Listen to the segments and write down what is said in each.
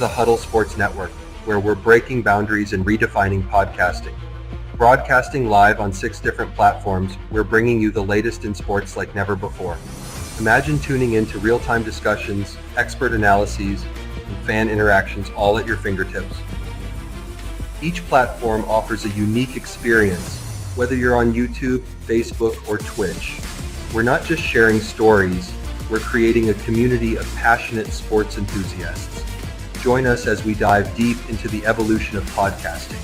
the Huddle Sports Network, where we're breaking boundaries and redefining podcasting. Broadcasting live on 6 different platforms, we're bringing you the latest in sports like never before. Imagine tuning in to real-time discussions, expert analyses, and fan interactions all at your fingertips. Each platform offers a unique experience, whether you're on YouTube, Facebook, or Twitch. We're not just sharing stories, we're creating a community of passionate sports enthusiasts. Join us as we dive deep into the evolution of podcasting,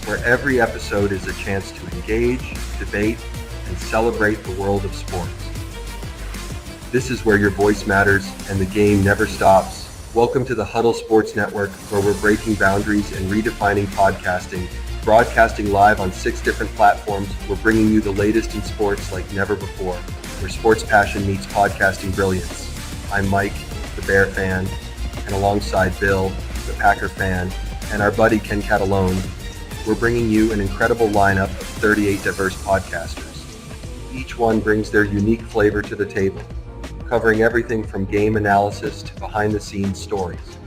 where every episode is a chance to engage, debate, and celebrate the world of sports. This is where your voice matters and the game never stops. Welcome to the Huddle Sports Network, where we're breaking boundaries and redefining podcasting. Broadcasting live on 6 different platforms, we're bringing you the latest in sports like never before, where sports passion meets podcasting brilliance. I'm Mike, the Bear fan, and alongside Bill, the Packer fan, and our buddy Ken Catalone, we're bringing you an incredible lineup of 38 diverse podcasters. Each one brings their unique flavor to the table, covering everything from game analysis to behind-the-scenes stories.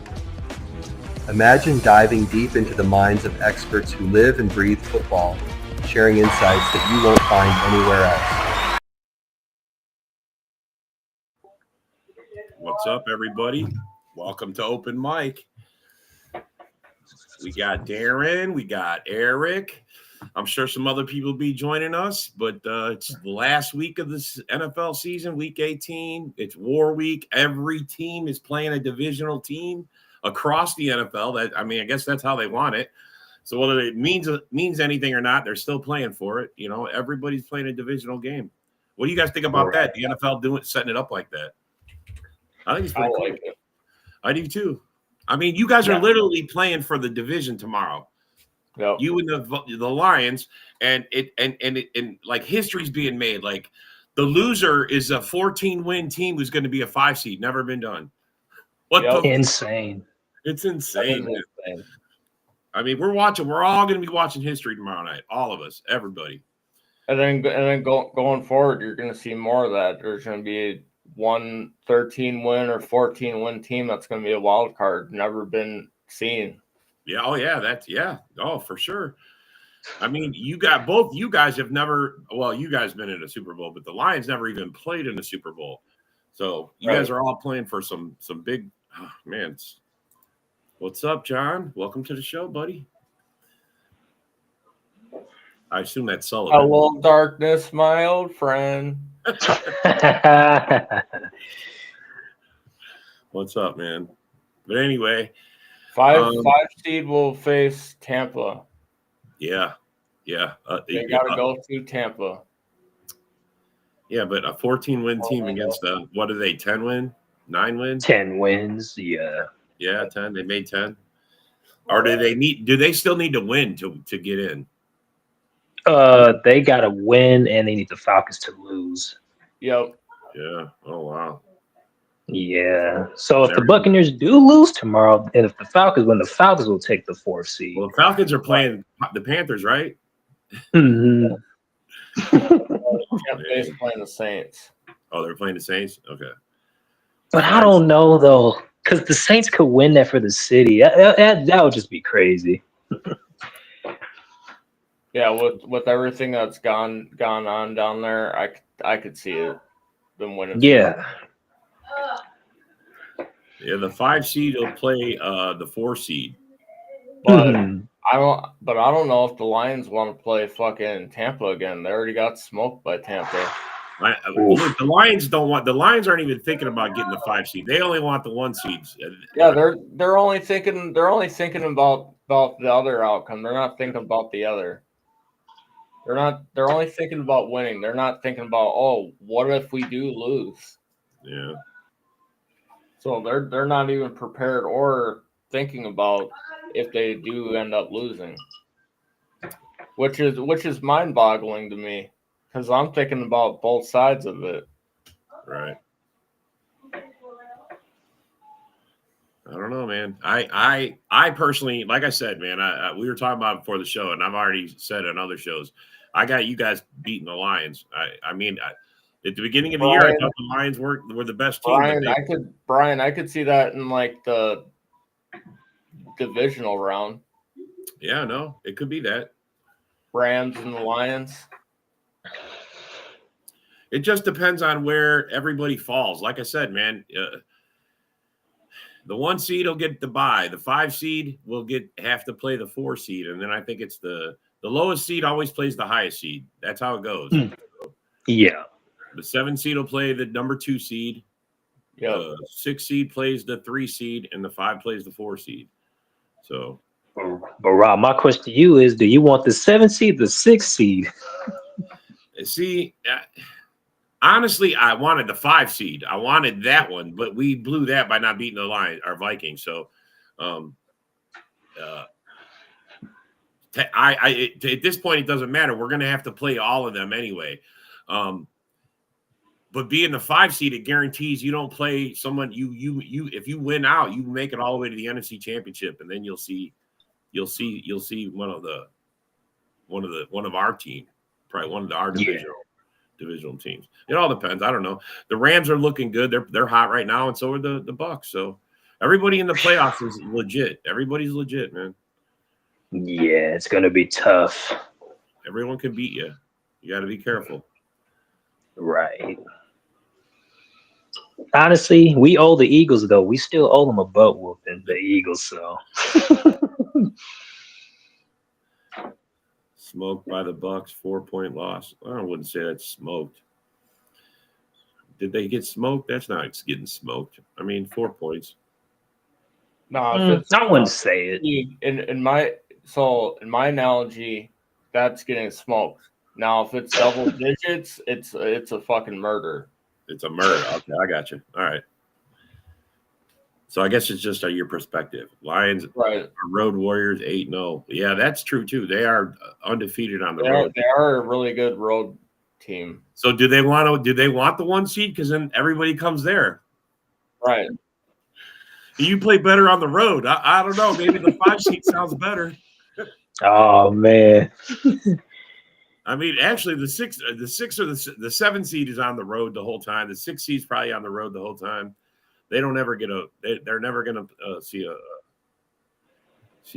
Imagine diving deep into the minds of experts who live and breathe football, sharing insights that you won't find anywhere else. What's up, everybody? Welcome to Open Mic. We got Darren, we got Eric. I'm sure some other people will be joining us, but it's the last week of this NFL season, week 18. It's war week. Every team is playing a divisional team across the NFL. I guess that's how they want it. So whether it means anything or not, they're still playing for it. You know, everybody's playing a divisional game. What do you guys think about that? The NFL setting it up like that? I think it's pretty cool. Like it. I do too. I mean, you guys are literally playing for the division tomorrow. Yep. You and the Lions, and like history's being made. Like the loser is a 14-win team who's going to be a 5 seed. Never been done. Insane. It's insane. I mean, we're all going to be watching history tomorrow night. All of us, everybody. And then going forward, you're going to see more of that. There's going to be one 13-win or 14-win team that's going to be a wild card. Never been seen. Yeah. Oh, yeah. Oh, for sure. I mean, you guys have never. Well, you guys been in a Super Bowl, but the Lions never even played in a Super Bowl. So you guys are all playing for some big man. What's up, John? Welcome to the show, buddy. I assume that's Sullivan. Hello, darkness, my old friend. What's up, man? But anyway, five seed will face Tampa. Yeah. They got to go to Tampa. Yeah, but a 14-win team against what are they? 10 win, 9 win, 10 wins. Yeah, 10. They made 10. Or do they still need to win to get in? They got to win, and they need the Falcons to lose. Yep. Yeah. Oh, wow. Yeah. So if the Buccaneers do lose tomorrow, and if the Falcons win, the Falcons will take the 4th seed. Well, the Falcons are playing the Panthers, right? Mm-hmm. Tampa Bay's playing the Saints. Oh, they're playing the Saints? Okay. But I don't know, though, because the Saints could win that for the city. That would just be crazy. Yeah, with everything that's gone on down there, I could see it them winning. Yeah. Yeah, the 5 seed will play the 4 seed. But I don't know if the Lions want to play fucking Tampa again. They already got smoked by Tampa. Look, the Lions aren't even thinking about getting the 5 seed. They only want the 1 seeds. Yeah, they're only thinking about the other outcome. They're not thinking about the other. They're only thinking about winning. They're not thinking about, oh, what if we do lose? Yeah. So they're not even prepared or thinking about if they do end up losing. Which is mind-boggling to me. Because I'm thinking about both sides of it. Right. I don't know, man. I personally, like I said, man, we were talking about it before the show, and I've already said on other shows, I got you guys beating the Lions. I mean, at the beginning of the year, I thought the Lions were the best team. Brian, I could see that in like the divisional round. Yeah, no, it could be that. Rams and the Lions. It just depends on where everybody falls. Like I said, man, the 1 seed will get the bye. The 5 seed will have to play the 4 seed, and then I think it's the lowest seed always plays the highest seed. That's how it goes. Yeah. The 7 seed will play the number 2 seed. Yeah. The 6 seed plays the 3 seed, and the 5 plays the 4 seed. So, but Rob, my question to you is: do you want the 7 seed, the 6 seed? see, honestly, I wanted the 5 seed. I wanted that one, but we blew that by not beating the Lions, our Vikings. So, at this point, it doesn't matter. We're going to have to play all of them anyway. But being the 5 seed, it guarantees you don't play someone. You if you win out, you make it all the way to the NFC Championship, and then you'll see one of our team, probably one of our divisional teams. It all depends. I don't know. The Rams are looking good. They're hot right now, and so are the Bucs. So everybody in the playoffs is legit. Everybody's legit, man. Yeah, it's gonna be tough. Everyone can beat you. You got to be careful. Right. Honestly, we owe the Eagles though. We still owe them a butt whooping, the Eagles. So Smoked by the Bucs, 4-point loss. I wouldn't say that's smoked. Did they get smoked? That's not getting smoked. I mean, 4 points. No, I wouldn't say it. In my analogy, that's getting smoked. Now, if it's double digits, it's a fucking murder. It's a murder. Okay, I got you. All right. So I guess it's just your perspective. Lions, right? Road Warriors 8-0. Yeah, that's true too. They are undefeated on the road. They are a really good road team. So do they want the 1 seed? Because then everybody comes there. Right. You play better on the road. I don't know. Maybe the 5 seed sounds better. Oh man. I mean, actually, the 6 or the 7 seed is on the road the whole time. The 6 seed's probably on the road the whole time. They don't ever get they're never gonna see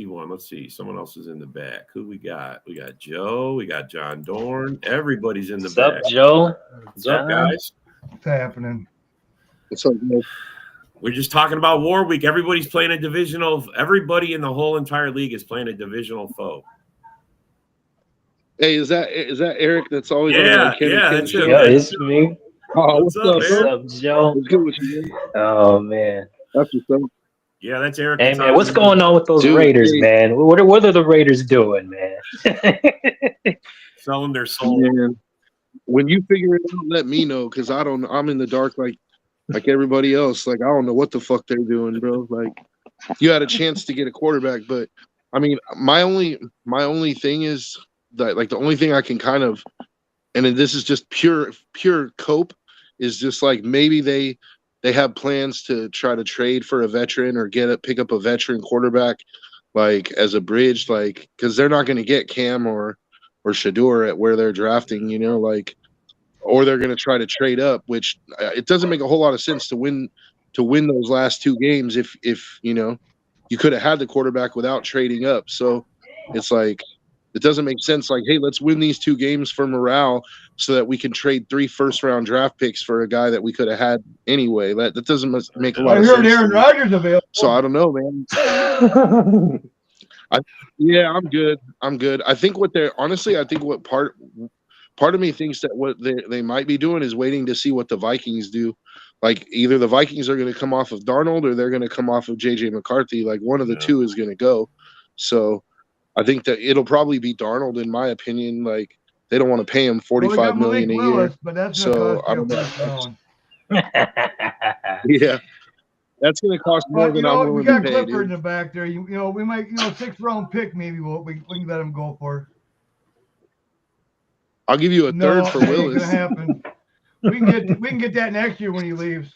one. Let's see. Someone else is in the back. Who we got? We got Joe. We got John Dorn. Everybody's in the back. What's up, Joe? What's up, guys? What's happening? What's up, man? We're just talking about War Week. Everybody's playing a divisional. Everybody in the whole entire league is playing a divisional foe. Hey, is that Eric? That's always Yeah, on Kenny that's show? it. Yeah, it's me. Oh, What's up, What's Eric? up, Joe? What's good with you, man? Oh man. That's what's up. Yeah, that's Eric. Hey man, what's going on with those Dude, Raiders, hey. man? What are the Raiders doing, man? Selling their soul. Man, when you figure it out, let me know because I don't. I'm in the dark like everybody else. Like I don't know what the fuck they're doing, bro. Like you had a chance to get a quarterback, but I mean, my only thing is that like the only thing I can kind of, and this is just pure cope, is just like maybe they have plans to try to trade for a veteran or pick up a veteran quarterback like as a bridge, like because they're not going to get Cam or Shador at where they're drafting, you know, like, or they're going to try to trade up, which it doesn't make a whole lot of sense to win those last 2 games if you know you could have had the quarterback without trading up. So it's like it doesn't make sense. Like, hey, let's win these 2 games for morale so that we can trade 3 first-round draft picks for a guy that we could have had anyway. That doesn't make a lot of sense. I heard Aaron Rodgers available. So I don't know, man. I'm good. I think what part of me thinks that what they might be doing is waiting to see what the Vikings do. Like either the Vikings are going to come off of Darnold or they're going to come off of JJ McCarthy. Like one of the two is going to go. So I think that it'll probably be Darnold, in my opinion. Like they don't want to pay him $45 million a year. But that's so I don't know. Yeah, that's going to cost more than I'm willing we got to pay. Clifford in the back there. You know, we might 6th round pick maybe. We can let him go for. I'll give you a third for Willis. Ain't gonna happen. We can get that next year when he leaves.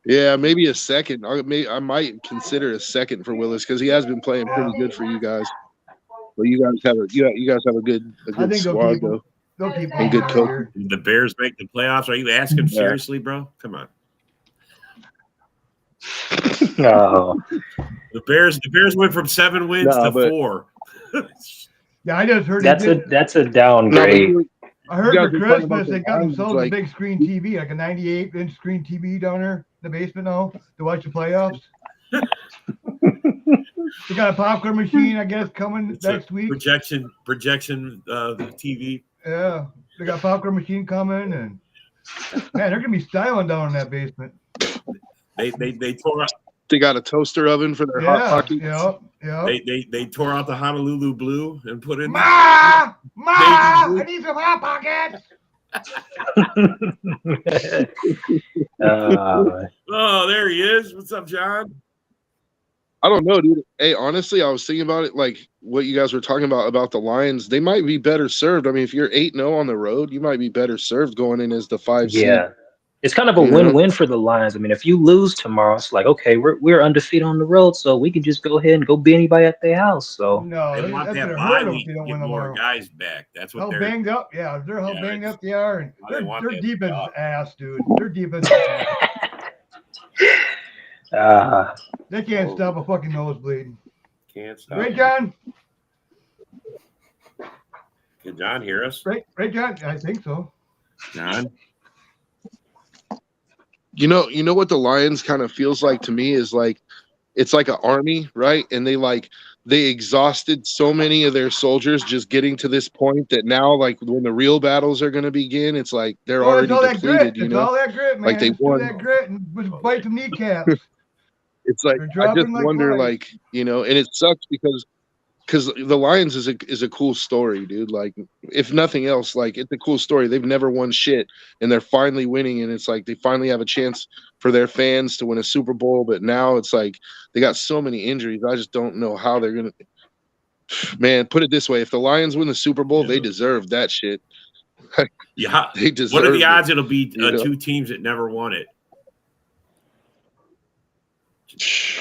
Yeah, maybe a second. I might consider a second for Willis because he has been playing pretty good for you guys. But you guys have a good squad though. They'll keep and good coach. Did the Bears make the playoffs? Are you asking seriously, bro? Come on. Oh, The Bears went from 7 wins Nah, to but- 4. Yeah, I just heard that's a they did, downgrade. I heard you guys for were talking about Christmas the they got Lions, themselves like- a big screen TV, like a 98-inch screen TV down there in the basement now to watch the playoffs. They got a popcorn machine, I guess, coming It's a next week. projection TV. Yeah, they got a popcorn machine coming, and man, they're gonna be styling down in that basement. They tore out They got a toaster oven for their hot Yeah, pockets. yeah. they tore out the Honolulu blue and put in Ma, I need some hot pockets. Oh, there he is. What's up, John? I don't know, dude. Hey, honestly, I was thinking about it, like what you guys were talking about the Lions. They might be better served. I mean, if you're 8-0 on the road, you might be better served going in as the 5 seed. Yeah. It's kind of a You know? win-win for the Lions. I mean, if you lose tomorrow, it's like, okay, we're undefeated on the road, so we can just go ahead and go beat anybody at their house. So No, They want that's that gonna bye hurt them if week they to don't get win more tomorrow. guys back. That's what How they're. banged up? Yeah, they're how Yeah, banged it's- up they are, and they want their that defense is job. ass, dude. Their defense is ass. They can't stop a fucking nosebleed. Can't stop. Right, John? Can John hear us? Right, John? I think so. John? You know what the Lions kind of feels like to me is like it's like an army, right? And they exhausted so many of their soldiers just getting to this point that now, like when the real battles are going to begin, it's like they're Oh, it's already all that depleted. grit. You It's know, all that grit, man. Like they Let's do won. that grit and just bite some kneecaps. it's like They're I dropping just like wonder, flies. like and it sucks because the Lions is a cool story, dude. Like if nothing else, like it's a cool story. They've never won shit, and they're finally winning, and it's like they finally have a chance for their fans to win a Super Bowl. But now it's like they got so many injuries. I just don't know how they're gonna. Man, put it this way: if the Lions win the Super Bowl, they deserve that shit. Yeah. They deserve. What are the it, odds it'll be you know? 2 teams that never won it?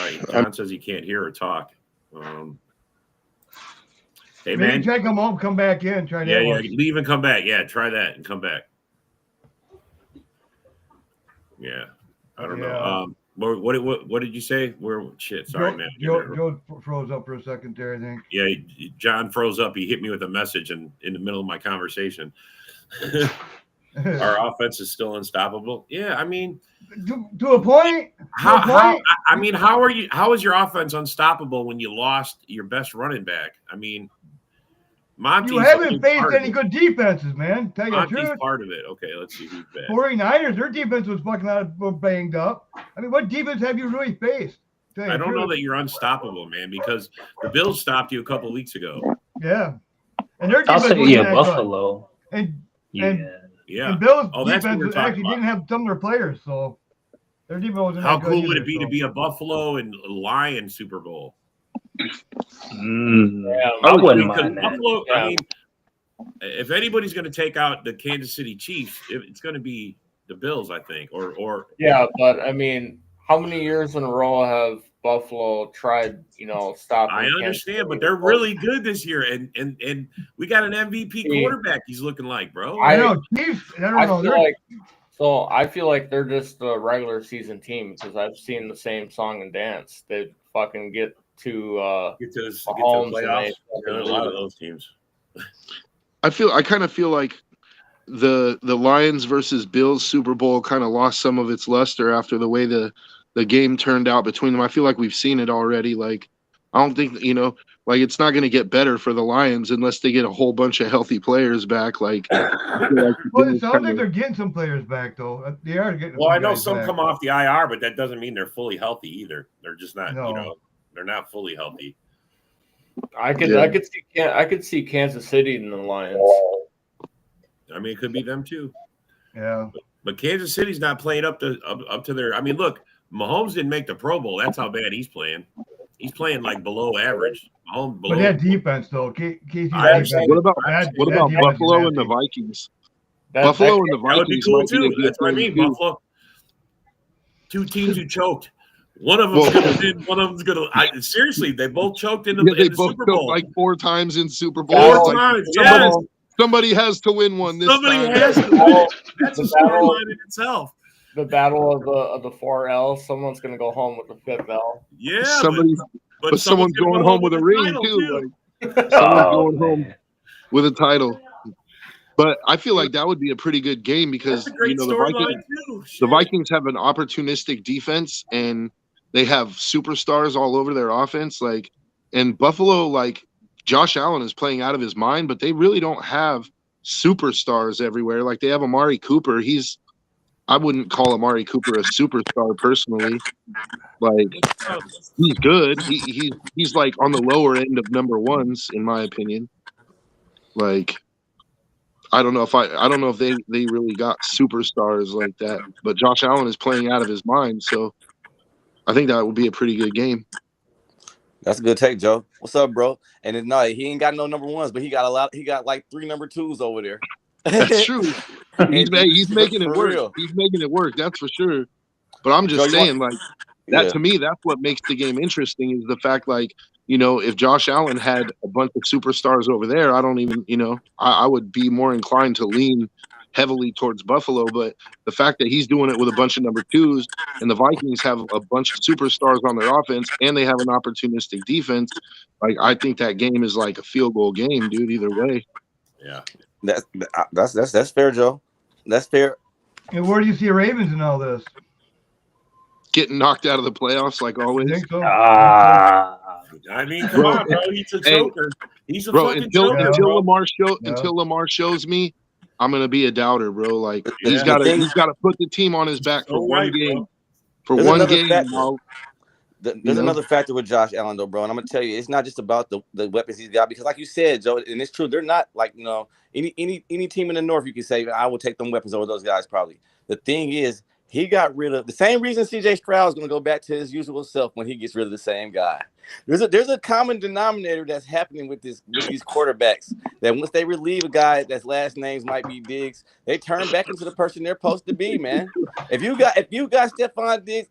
All right. John says he can't hear or talk. Hey, Maybe man. try to come home, come back in, try that Yeah, one. leave and come back. Yeah, try that and come back. Yeah, I don't know. What did you say? Where shit? Sorry, man. Joe froze up for a second there, I think. Yeah, John froze up. He hit me with a message in the middle of my conversation. Our offense is still unstoppable. Yeah, I mean, to a point. how is your offense unstoppable when you lost your best running back? I mean, Monty's You haven't faced any good defenses, man. Tell you the Monty's truth. part of it. Okay, let's see who's bad. 49ers, their defense was fucking banged up. I mean, what defense have you really faced? I don't know that you're unstoppable, man, because the Bills stopped you a couple of weeks ago. Yeah, and their I'll defense say wasn't that Buffalo. good. Yeah. Yeah. And Bills' Oh, that's what defense we're talking actually about. didn't have some of their players, so their defense wasn't How that good cool would either, it be so. to be a Buffalo and Lion Super Bowl? I I wouldn't mean, 'cause mind that. Buffalo, Yeah. I mean, if anybody's going to take out the Kansas City Chiefs, it's going to be the Bills, I think. Or Yeah, but I mean, how many years in a row have Buffalo tried, stopping? I Kansas understand, City? but they're really good this year, and we got an MVP quarterback. He's looking like, bro. I know Chiefs. I don't know. I feel like they're just a regular season team because I've seen the same song and dance. They fucking get to Get to the Mahomes and playoffs. they There are a lot of those teams. I kind of feel like the Lions versus Bills Super Bowl kind of lost some of its luster after the way the game turned out between them. I feel like we've seen it already. Like I don't think like it's not going to get better for the Lions unless they get a whole bunch of healthy players back. Like, I feel like Well, it sounds like they're getting some players back though. They are getting. Well, I know guys some back. come off the IR, but that doesn't mean they're fully healthy either. They're just not, No. they're not fully healthy. I could see Kansas City in the Lions. I mean, it could be them too. Yeah. But Kansas City's not playing up to their. I mean, look, Mahomes didn't make the Pro Bowl. That's how bad he's playing. He's playing like below average. Mahomes below. But that defense though, Casey's I defense. understand. What about that defense is Buffalo and the nasty. Vikings? That Buffalo and the That would be Vikings cool might be a too. good That's what I thing, mean. too. Buffalo. 2 teams who choked. One of them's going to win. One of them's going to. Seriously, they both choked in the, Yeah, they in the both Super choked Bowl. like 4 times in Super Bowl. Four Like, times. Yes. somebody has to win one this Somebody time. has to win. That's a storyline in itself. the battle of the 4 L's. Someone's gonna go home with the 5th L. Yeah, but someone's going home with a ring too. Like someone's going home with a title. But I feel like that would be a pretty good game because That's a great storyline too. The Vikings have an opportunistic defense and they have superstars all over their offense. Like, and Buffalo, like Josh Allen is playing out of his mind, but they really don't have superstars everywhere. Like they have Amari Cooper. I wouldn't call Amari Cooper a superstar personally. Like he's good. He's like on the lower end of number ones in my opinion. Like I don't know if they really got superstars like that, but Josh Allen is playing out of his mind, so I think that would be a pretty good game. That's a good take, Joe. What's up, bro? And no, he ain't got no number ones, but he got like 3 number 2s over there. That's true. He's making it work. Real. He's making it work. That's for sure. But I'm just saying, like that to me, that's what makes the game interesting is the fact, like, you know, if Josh Allen had a bunch of superstars over there, I don't even, you know, I would be more inclined to lean heavily towards Buffalo. But the fact that he's doing it with a bunch of number 2s and the Vikings have a bunch of superstars on their offense and they have an opportunistic defense, like I think that game is like a field goal game, dude, either way. Yeah. That's fair, Joe. That's fair. And where do you see Ravens in all this? Getting knocked out of the playoffs like always. I think so. I mean, come on, bro. He's a choker. He's a fucking choker. Until Lamar shows me, I'm gonna be a doubter, bro. Like he's got to put the team on his back for one game. For one game. There's another factor with Josh Allen, though, bro. And I'm gonna tell you, it's not just about the weapons he's got, because, like you said, Joe, and it's true, they're not like, you know, any team in the North. You can say I will take them weapons over those guys probably. The thing is, he got rid of the same reason C.J. Stroud is going to go back to his usual self when he gets rid of the same guy. There's a common denominator that's happening with these quarterbacks, that once they relieve a guy that's last names might be Diggs, they turn back into the person they're supposed to be, man. If you got Stephon Diggs,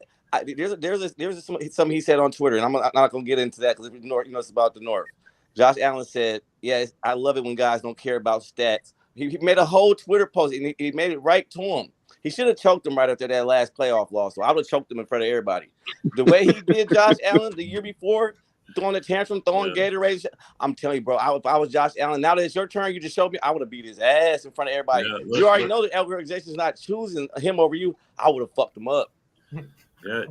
there's something he said on Twitter, and I'm not going to get into that because it's about the North. Josh Allen said, "Yeah, I love it when guys don't care about stats." He made a whole Twitter post, and he made it right to him. He should have choked him right after that last playoff loss. So I would have choked him in front of everybody. The way he did Josh Allen the year before, throwing a tantrum, throwing Gatorade. I'm telling you, bro, if I was Josh Allen, now that it's your turn, you just showed me, I would have beat his ass in front of everybody. Yeah, you already know the organization is not choosing him over you. I would have fucked him up. Yeah,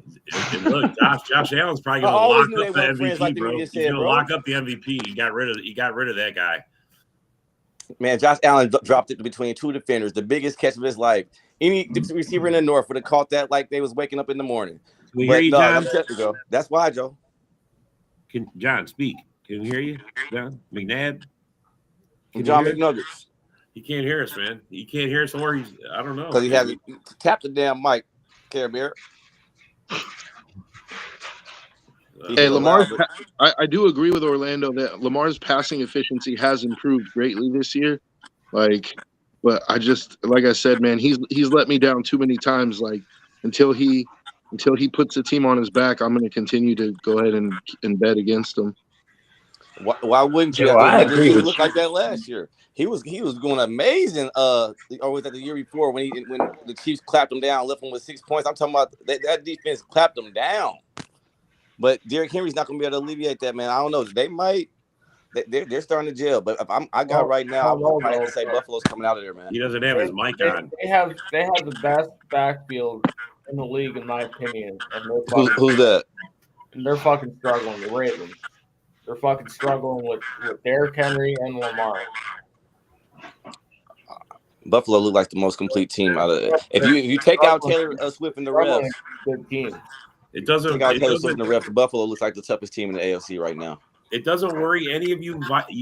and look, Josh Allen's probably going to lock up the MVP, like bro. He's going to lock up the MVP. He got rid of that guy. Man, Josh Allen dropped it between 2 defenders, the biggest catch of his life. Any receiver in the North would have caught that like they was waking up in the morning. Can hear you, John? That's why, Joe. John, speak. Can we hear you, John? McNabb? John McNuggets. He can't hear us, man. He can't hear us, or I don't know. Because he hasn't tapped the damn mic, Care Bear. Hey, I do agree with Orlando that Lamar's passing efficiency has improved greatly this year. Like, but like I said, man, he's let me down too many times. Like, until he puts the team on his back, I'm going to continue to go ahead and bet against him. Why wouldn't you? I agree with you. Looked like that last year. He was going amazing. Or was that the year before when the Chiefs clapped him down, left him with 6 points? I'm talking about that defense clapped him down. But Derrick Henry's not going to be able to alleviate that, man. I don't know. They might. They're starting to gel. But if I got right now, I'm probably going to say Buffalo's coming out of there, man. He doesn't have his mic on. They have the best backfield in the league, in my opinion. And who's that? And they're fucking struggling. The Ravens. They're fucking struggling with Derrick Henry and Lamar. Buffalo look like the most complete team out of it. If you take out Taylor Swift and the refs, good team. It doesn't. Take out Taylor Swift and the refs. Buffalo looks like the toughest team in the AFC right now. It doesn't worry any of you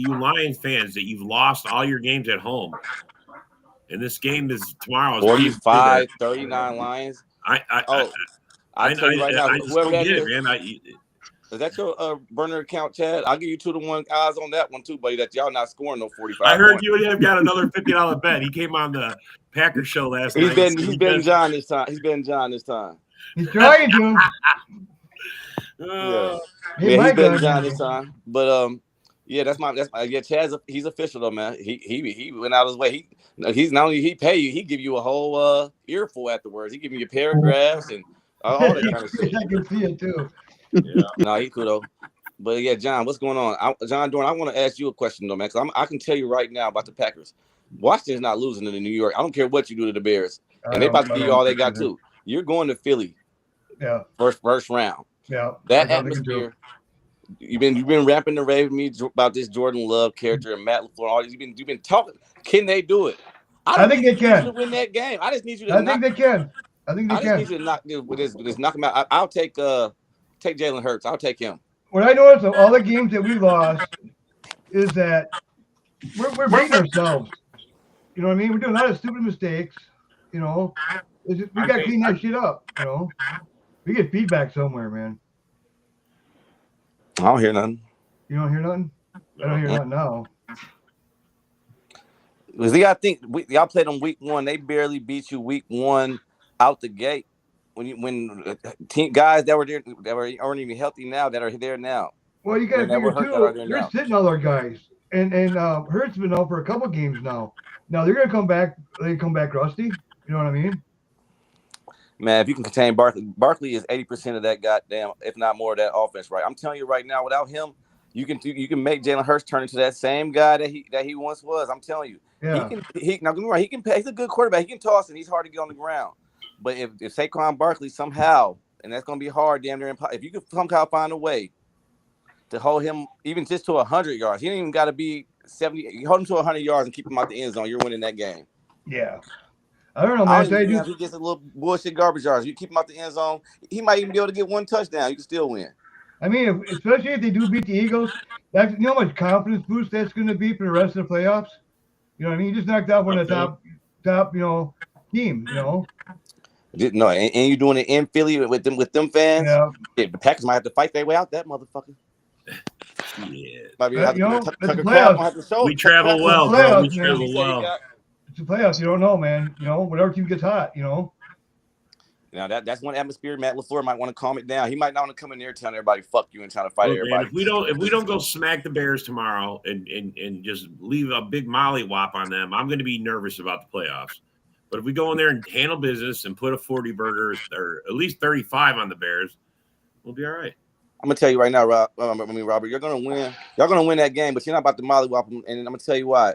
Lions fans that you've lost all your games at home. And this game is tomorrow. 45, 39 Lions. I tell you right now, whoever that is, is that your burner account, Chad? I'll give you 2-1 odds on that one too, buddy. That y'all not scoring no 45. I heard you have got another $50 bet. He came on the Packers show last night. He's been John this time. He's trying to. Yeah, he's been John this time. But Yeah, that's my Chaz. He's official though, man. He went out his way. He's not only he pay you, he give you a whole earful afterwards. He give you paragraphs and all that kind of shit. I can see it too. Yeah. No, he cool though. But yeah, John, what's going on? John Dorn, I want to ask you a question though, man. Because I can tell you right now about the Packers. Washington's not losing to the New York. I don't care what you do to the Bears, and they about to give you all they got too. You're going to Philly. Yeah. First round. Yeah. That atmosphere. You've been rapping the rave with me about this Jordan Love character and Matt LaFleur. All these you've been talking. Can they do it? I think they can. Need you to win that game. I just need you to. I think they can. I just need you to knock this knock him out. I'll take Jalen Hurts. I'll take him. What I noticed of all the games that we lost is that we're beating ourselves. You know what I mean? We're doing a lot of stupid mistakes. You know, we got to clean that shit up. You know, we get feedback somewhere, man. I don't hear nothing. You don't hear nothing? I don't hear nothing now. I think y'all played them week 1. They barely beat you week 1 out the gate. When guys that were there that aren't even healthy now that are there now. Well, you got to figure too. They're sitting all our guys, and Hurts been out for a couple games now. Now they're gonna come back. They come back rusty. You know what I mean? Man, if you can contain Barkley is 80% of that goddamn, if not more, of that offense, right? I'm telling you right now, without him, you can make Jalen Hurts turn into that same guy that he once was. I'm telling you, yeah. Now get me right. He can. He's a good quarterback. He can toss and he's hard to get on the ground. But if Saquon Barkley somehow, and that's gonna be hard, damn near impossible. If you can somehow find a way to hold him even just to 100 yards, he don't even got to be 70. You hold him to 100 yards and keep him out the end zone. You're winning that game. Yeah. I don't know, man. If he gets a little bullshit garbage yards, you keep him out the end zone. He might even be able to get one touchdown. You can still win. I mean, especially if they do beat the Eagles, you know how much confidence boost that's going to be for the rest of the playoffs. You know what I mean? You just knocked out one of the top, team. You know. No, and you're doing it in Philly with them fans. Yeah. The Packers might have to fight their way out that motherfucker. Yeah. Might be we travel well, bro. We travel well. It's the playoffs. You don't know, man. You know, whatever team gets hot, you know. Now that's one atmosphere. Matt LaFleur might want to calm it down. He might not want to come in there telling everybody "fuck you" and trying to fight everybody. Man, if we don't go smack the Bears tomorrow and just leave a big mollywop on them, I'm going to be nervous about the playoffs. But if we go in there and handle business and put a 40 burger or at least 35 on the Bears, we'll be all right. I'm gonna tell you right now, Robert, you're gonna win. Y'all gonna win that game, but you're not about to mollywop them. And I'm gonna tell you why.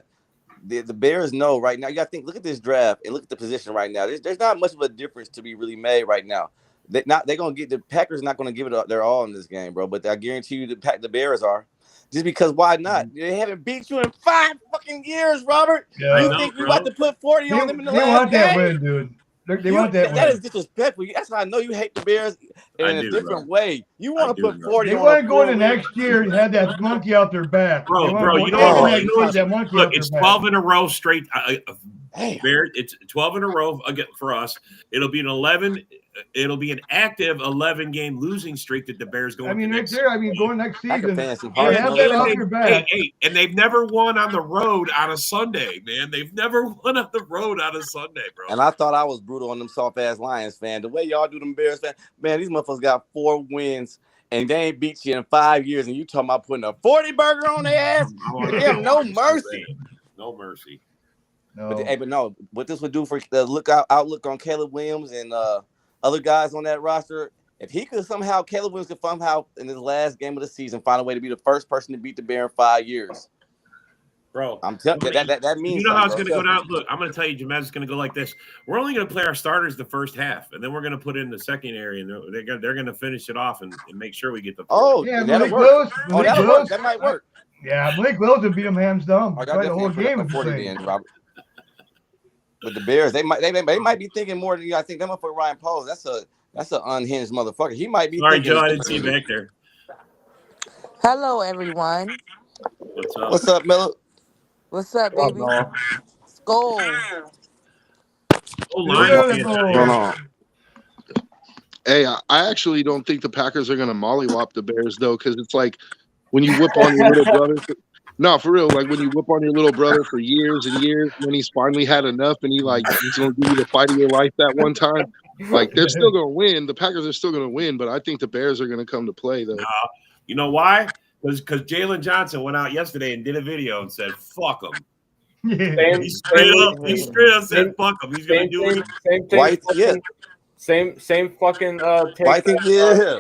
The Bears know right now. You got to think. Look at this draft and look at the position right now. There's not much of a difference to be really made right now. They're gonna get the Packers. Not gonna give it their all in this game, bro. But I guarantee you, the Bears are. Just because, why not? They haven't beat you in 5 fucking years, Robert. Yeah, you think you about to put 40 on them in the last game? They want that win, dude. They want that win. That is disrespectful. That's how I know you hate the Bears in a different way. You want to put 40 on. They want to go into next year and have that monkey out their back. Bro, you know what? Look, it's 12 in a row straight. Bears, it's 12 in a row again for us. It'll be an active 11-game losing streak that the Bears go. I mean, right there. I mean, going next season. And they've never won on the road on a Sunday, man. They've never won on the road on a Sunday, bro. And I thought I was brutal on them soft ass Lions fan. The way y'all do them Bears fan, man, these motherfuckers got 4 wins and they ain't beat you in 5 years. And you talking about putting a 40 burger on their ass? They have no mercy. No mercy. No. But no, what this would do for the outlook on Caleb Williams and other guys on that roster, if Caleb Williams could somehow in his last game of the season find a way to be the first person to beat the Bears in 5 years. Bro, I'm telling you, that means you know how it's going to go down. Look, I'm going to tell you, Jamez, it's going to go like this. We're only going to play our starters the first half, and then we're going to put in the secondary, and they're going to finish it off and make sure we get the. Malik Willis. That might work. Yeah, Malik Willis would beat them hands down. The whole game. Robert. But the Bears, they might be thinking more than you. I think that motherfucker Ryan Poles. That's an unhinged motherfucker. He might be. Sorry, Joe, I didn't see you back there. Hello, everyone. What's up, Miller? What's up, baby? Skull. Hey, I actually don't think the Packers are going to mollywop the Bears, though, because it's like when you whip on your little brother. No, for real. Like when you whip on your little brother for years and years, when he's finally had enough and he's going to give you the fight of your life that one time, like they're still going to win. The Packers are still going to win, but I think the Bears are going to come to play, though. You know why? Because Jalen Johnson went out yesterday and did a video and said, "Fuck him." Yeah. He straight up said, "Fuck him." He's gonna do it. Same thing. Why? Yeah. Same fucking take. Why think? Yeah.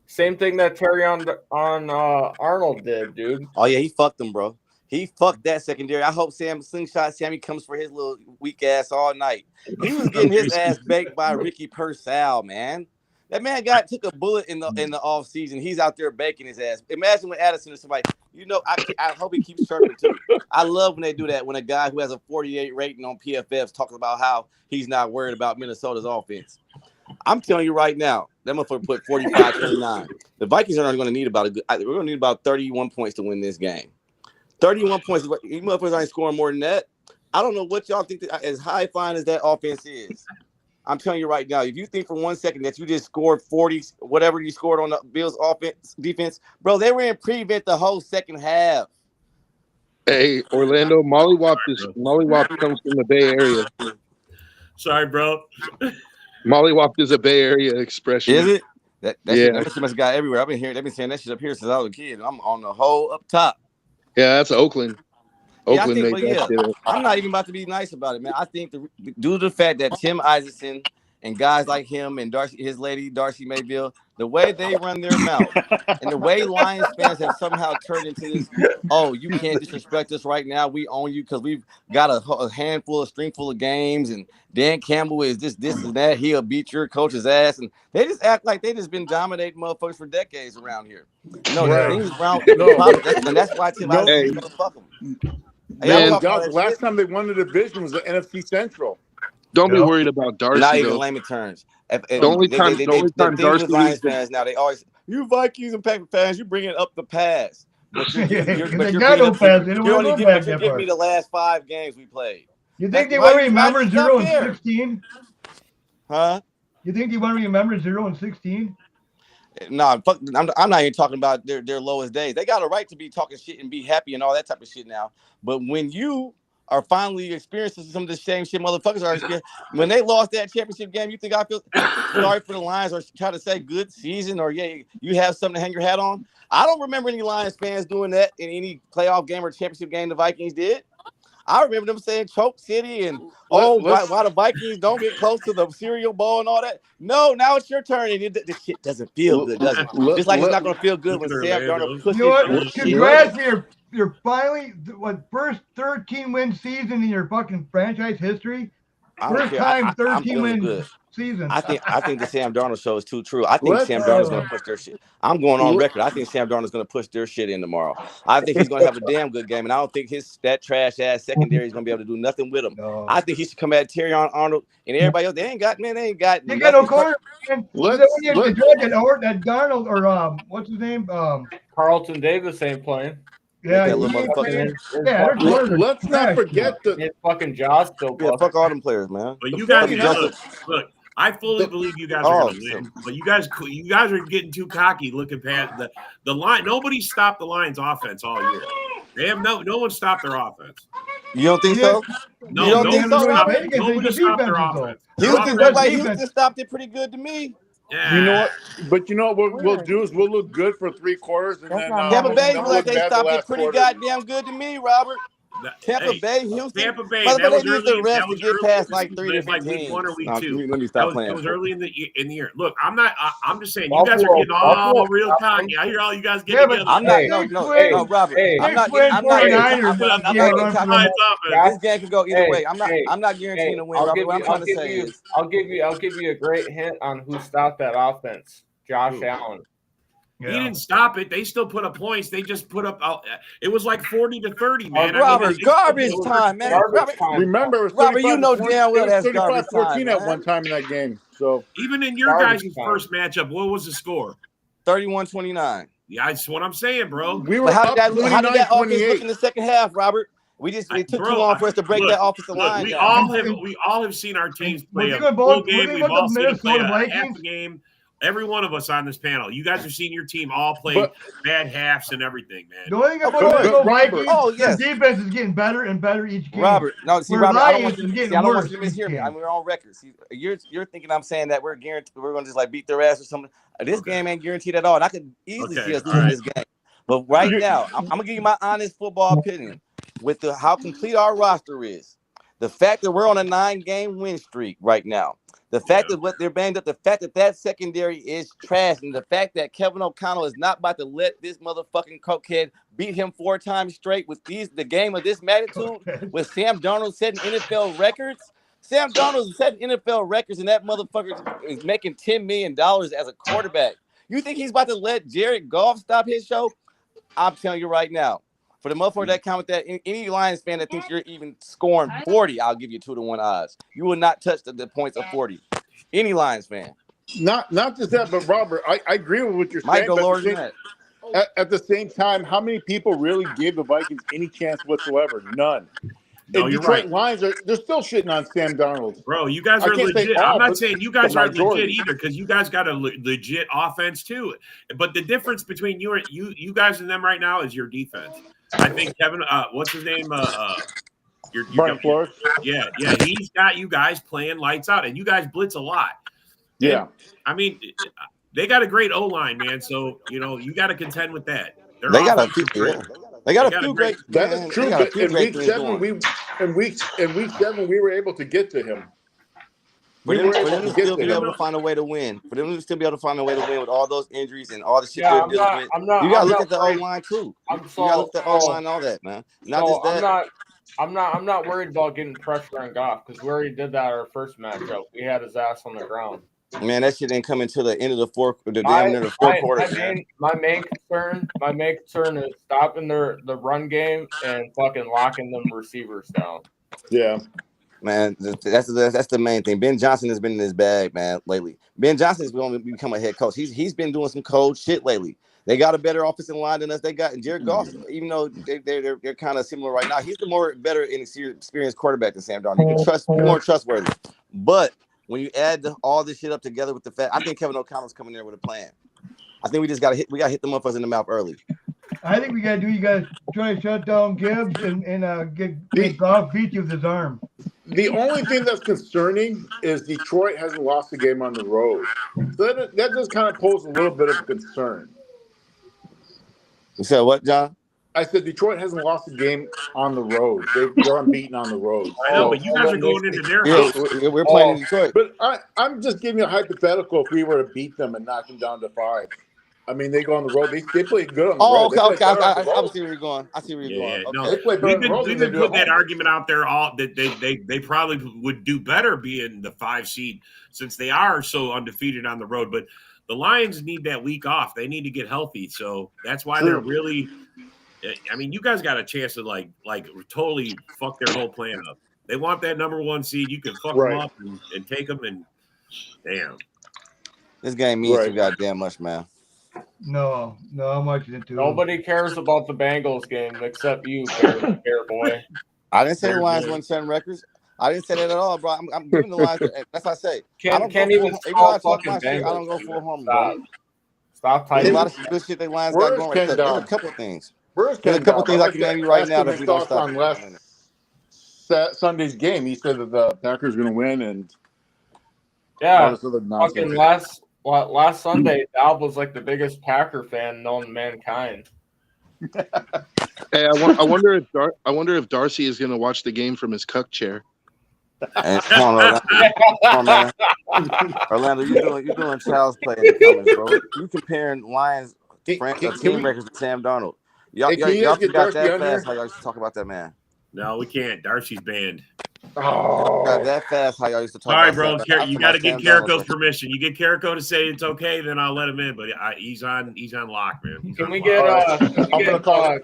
Same thing that Terry on Arnold did, dude. Oh yeah, he fucked him, bro. He fucked that secondary. I hope Slingshot Sammy comes for his little weak ass all night. He was getting his ass baked by Ricky Purcell, man. That man took a bullet in the off season. He's out there baking his ass. Imagine when Addison is somebody. I hope he keeps chirping too. I love when they do that. When a guy who has a 48 rating on PFF talks about how he's not worried about Minnesota's offense. I'm telling you right now, that motherfucker put 45-29. The Vikings are going to need we're going to need about 31 points to win this game. 31 points. You motherfuckers ain't scoring more than that. I don't know what y'all think as high flying as that offense is. I'm telling you right now, if you think for 1 second that you just scored 40, whatever you scored on the Bills defense, bro, they were in prevent the whole second half. Hey, Orlando, Mollywop comes from the Bay Area. Sorry, bro. Mollywop is a Bay Area expression. Is it? That Yeah. shit must have got everywhere. They've been saying that shit up here since I was a kid. I'm on the whole up top. Yeah, that's Oakland. Oakland made that shit up. I'm not even about to be nice about it, man. I think due to the fact that Tim Isaacson and guys like him and his lady Darcy Mayville, the way they run their mouth and the way Lions fans have somehow turned into this, oh, you can't disrespect us right now. We own you because we've got a string full of games, and Dan Campbell is this and that. He'll beat your coach's ass, and they just act like they just been dominating motherfuckers for decades around here. No, the things around, and that's why Tim Isaacson fuck them. Man, the last time they won the division was the NFC Central. Don't be worried about Darcy. Not even though. layman terms. The only time Darcy Lions fans now, they always, you Vikings and Packers fans, you're bringing up the past. But you're giving me the last 5 games we played. You think they want to remember 0 and 16? Huh? You think they want to remember 0 and 16? No, fuck. I'm not even talking about their lowest days. They got a right to be talking shit and be happy and all that type of shit now. But when you are finally experiencing some of the same shit motherfuckers are experiencing, when they lost that championship game, you think I feel sorry for the Lions or try to say good season or you have something to hang your hat on? I don't remember any Lions fans doing that in any playoff game or championship game the Vikings did. I remember them saying choke city and why the Vikings don't get close to the cereal bowl and all that. No, now it's your turn and this shit doesn't feel good, does it? Just like it's not going to feel good when Sam Darnold pushes. You know what? Congrats for your finally first 13-win season in your fucking franchise history. First time 13-win season. I think the Sam Darnold show is too true. I think Sam Darnold's going to push their shit. I'm going on record. I think Sam Darnold's going to push their shit in tomorrow. I think he's going to have a damn good game, and I don't think that trash ass secondary is going to be able to do nothing with him. No. I think he should come at Terry Arnold and everybody else. They ain't got They got no corner. That Darnold or what's his name? Carlton Davis ain't playing. Yeah, let's not forget his fucking jaw's still. Yeah, fuck all them players, man. But you guys, look. I fully believe you guys are going to win, but you guys are getting too cocky looking past the line. Nobody stopped the Lions' offense all year. They have no one stopped their offense. You don't think so? No, you don't think so? Nobody stopped their offense. Houston stopped it pretty good to me. Yeah. You know what? But you know what we'll do is we'll look good for 3 quarters, and then Tampa Bay like they stopped it pretty goddamn good to me, Robert. Tampa Bay, Houston. Tampa Bay. That was early. That was get past like 3 different teams. Week 1 or week 2. Let me stop playing. It was early in the year. Look, I'm just saying you guys are getting all real cocky. I hear all you guys getting together. I'm not. No, Robert. I'm not getting cocky. This game can go either way. I'm not guaranteeing a win. Robert, what I'm trying to say is, I'll give you a great hint on who stopped that offense. Josh Allen. Yeah. He didn't stop it. They still put up points. They just put up. It was like 40-30, man. Robert, garbage time, man. Remember, it was Robert, you know damn well that's garbage 35-14 time, at one time in that game. So even in your guys' first matchup, what was the score? 31-29. Yeah, that's what I'm saying, bro. We were how did that offense look in the second half, Robert? It took too long for us to break that offensive line. We all have seen our teams play a full game. We've all seen it play a half a game. Every one of us on this panel, you guys have seen your team all play bad halves and everything, man. The only thing about the Vikings, the defense is getting better and better each game. Robert, I don't want you to mishear me. We're on record. See, you're thinking I'm saying that we're going to just like beat their ass or something. This game ain't guaranteed at all, and I could easily see us losing this game. But right now, I'm gonna give you my honest football opinion with how complete our roster is. The fact that we're on a 9-game win streak right now, the fact that what they're banged up, the fact that secondary is trash, and the fact that Kevin O'Connell is not about to let this motherfucking cokehead beat him 4 times straight with the game of this magnitude, with Sam Darnold setting NFL records. Sam Darnold is setting NFL records, and that motherfucker is making $10 million as a quarterback. You think he's about to let Jared Goff stop his show? I'm telling you right now. For the motherfucker that comment that, any Lions fan that thinks you're even scoring 40, I'll give you 2-1 odds. You will not touch the points of 40. Any Lions fan. Not just that, but Robert, I agree with what you're Might saying. go But lower than that. at the same time, how many people really gave the Vikings any chance whatsoever? None. No, And you're Detroit right. Lions they're still shitting on Sam Darnold. Bro, you guys I are can't say legit. all, I'm not but saying you guys the aren't legit majority. either, because you guys got a legit offense too. But the difference between you guys and them right now is your defense. I think Kevin, what's his name? Brian Flores. Yeah, he's got you guys playing lights out, and you guys blitz a lot. Yeah, and, I mean, they got a great O line, man. So you got to contend with that. They got a few great. That is true. But in week 7, week 7 we were able to get to him. For them to still be able to find a way to win. For them to still be able to find a way to win with all those injuries and all the shit they're dealing with. You gotta look at the O-line too. You gotta look at the O-line and all that, man. Not just that. I'm not worried about getting pressure on Goff because we already did that our first matchup. We had his ass on the ground. Man, that shit didn't come until the end of the fourth quarter. My main concern is stopping the run game and fucking locking them receivers down. Yeah. Man, that's the main thing. Ben Johnson has been in his bag, man, lately. Ben Johnson is going to become a head coach. He's been doing some cold shit lately. They got a better offensive line than us. They got Jared Goff, even though they're kind of similar right now. He's the more better and experienced quarterback than Sam Darnold. You can trust, more trustworthy. But when you add all this shit up together with the fact, I think Kevin O'Connell's coming there with a plan. I think we got to hit the motherfuckers in the mouth early. I think we got to do. You guys try to shut down Gibbs and get Goff beat you with his arm. The only thing that's concerning is Detroit hasn't lost a game on the road. So that does kind of pose a little bit of concern. You said what, John? I said Detroit hasn't lost a game on the road. They're unbeaten on the road. I know, but you guys are going into their house. We're playing in Detroit. But I'm just giving you a hypothetical if we were to beat them and knock them down to 5. I mean, they go on the road. They play good on the road. Okay. I see where you're going. Okay. No, we've been putting that argument out there that they probably would do better being the 5 seed since they are so undefeated on the road. But the Lions need that week off. They need to get healthy. So that's why they're really – I mean, you guys got a chance to like totally fuck their whole plan up. They want that number 1 seed. You can fuck them up and take them and damn. This game means too goddamn much, man. No, I'm watching it too. Nobody cares about the Bengals game except you, Bear Boy. I didn't say the Lions won 7 records. I didn't say that at all, bro. I'm giving the Lions. That's what I say. I don't go full home, bro. Stop There's typing. a lot of good shit the Lions got going. There's a couple of things. There's a couple of things I can name you right now that we don't stop. On last Sunday's game, he said that the Packers are going to win, and fucking last Sunday, Dal was like the biggest Packer fan known to mankind. Hey, I wonder if Darcy is going to watch the game from his cuck chair. Hey, come on, man. Orlando, you're doing child's play in the comments, bro. You comparing Lions team records to Sam Darnold. Y'all got that fast. How y'all used to talk about that man? No, we can't. Darcy's banned. Got that fast. How y'all used to talk Sorry, about bro. that. You got to get Carrico's permission. You get Carrico to say it's okay, then I'll let him in. But he's on lock, man. Can we get? I'm gonna call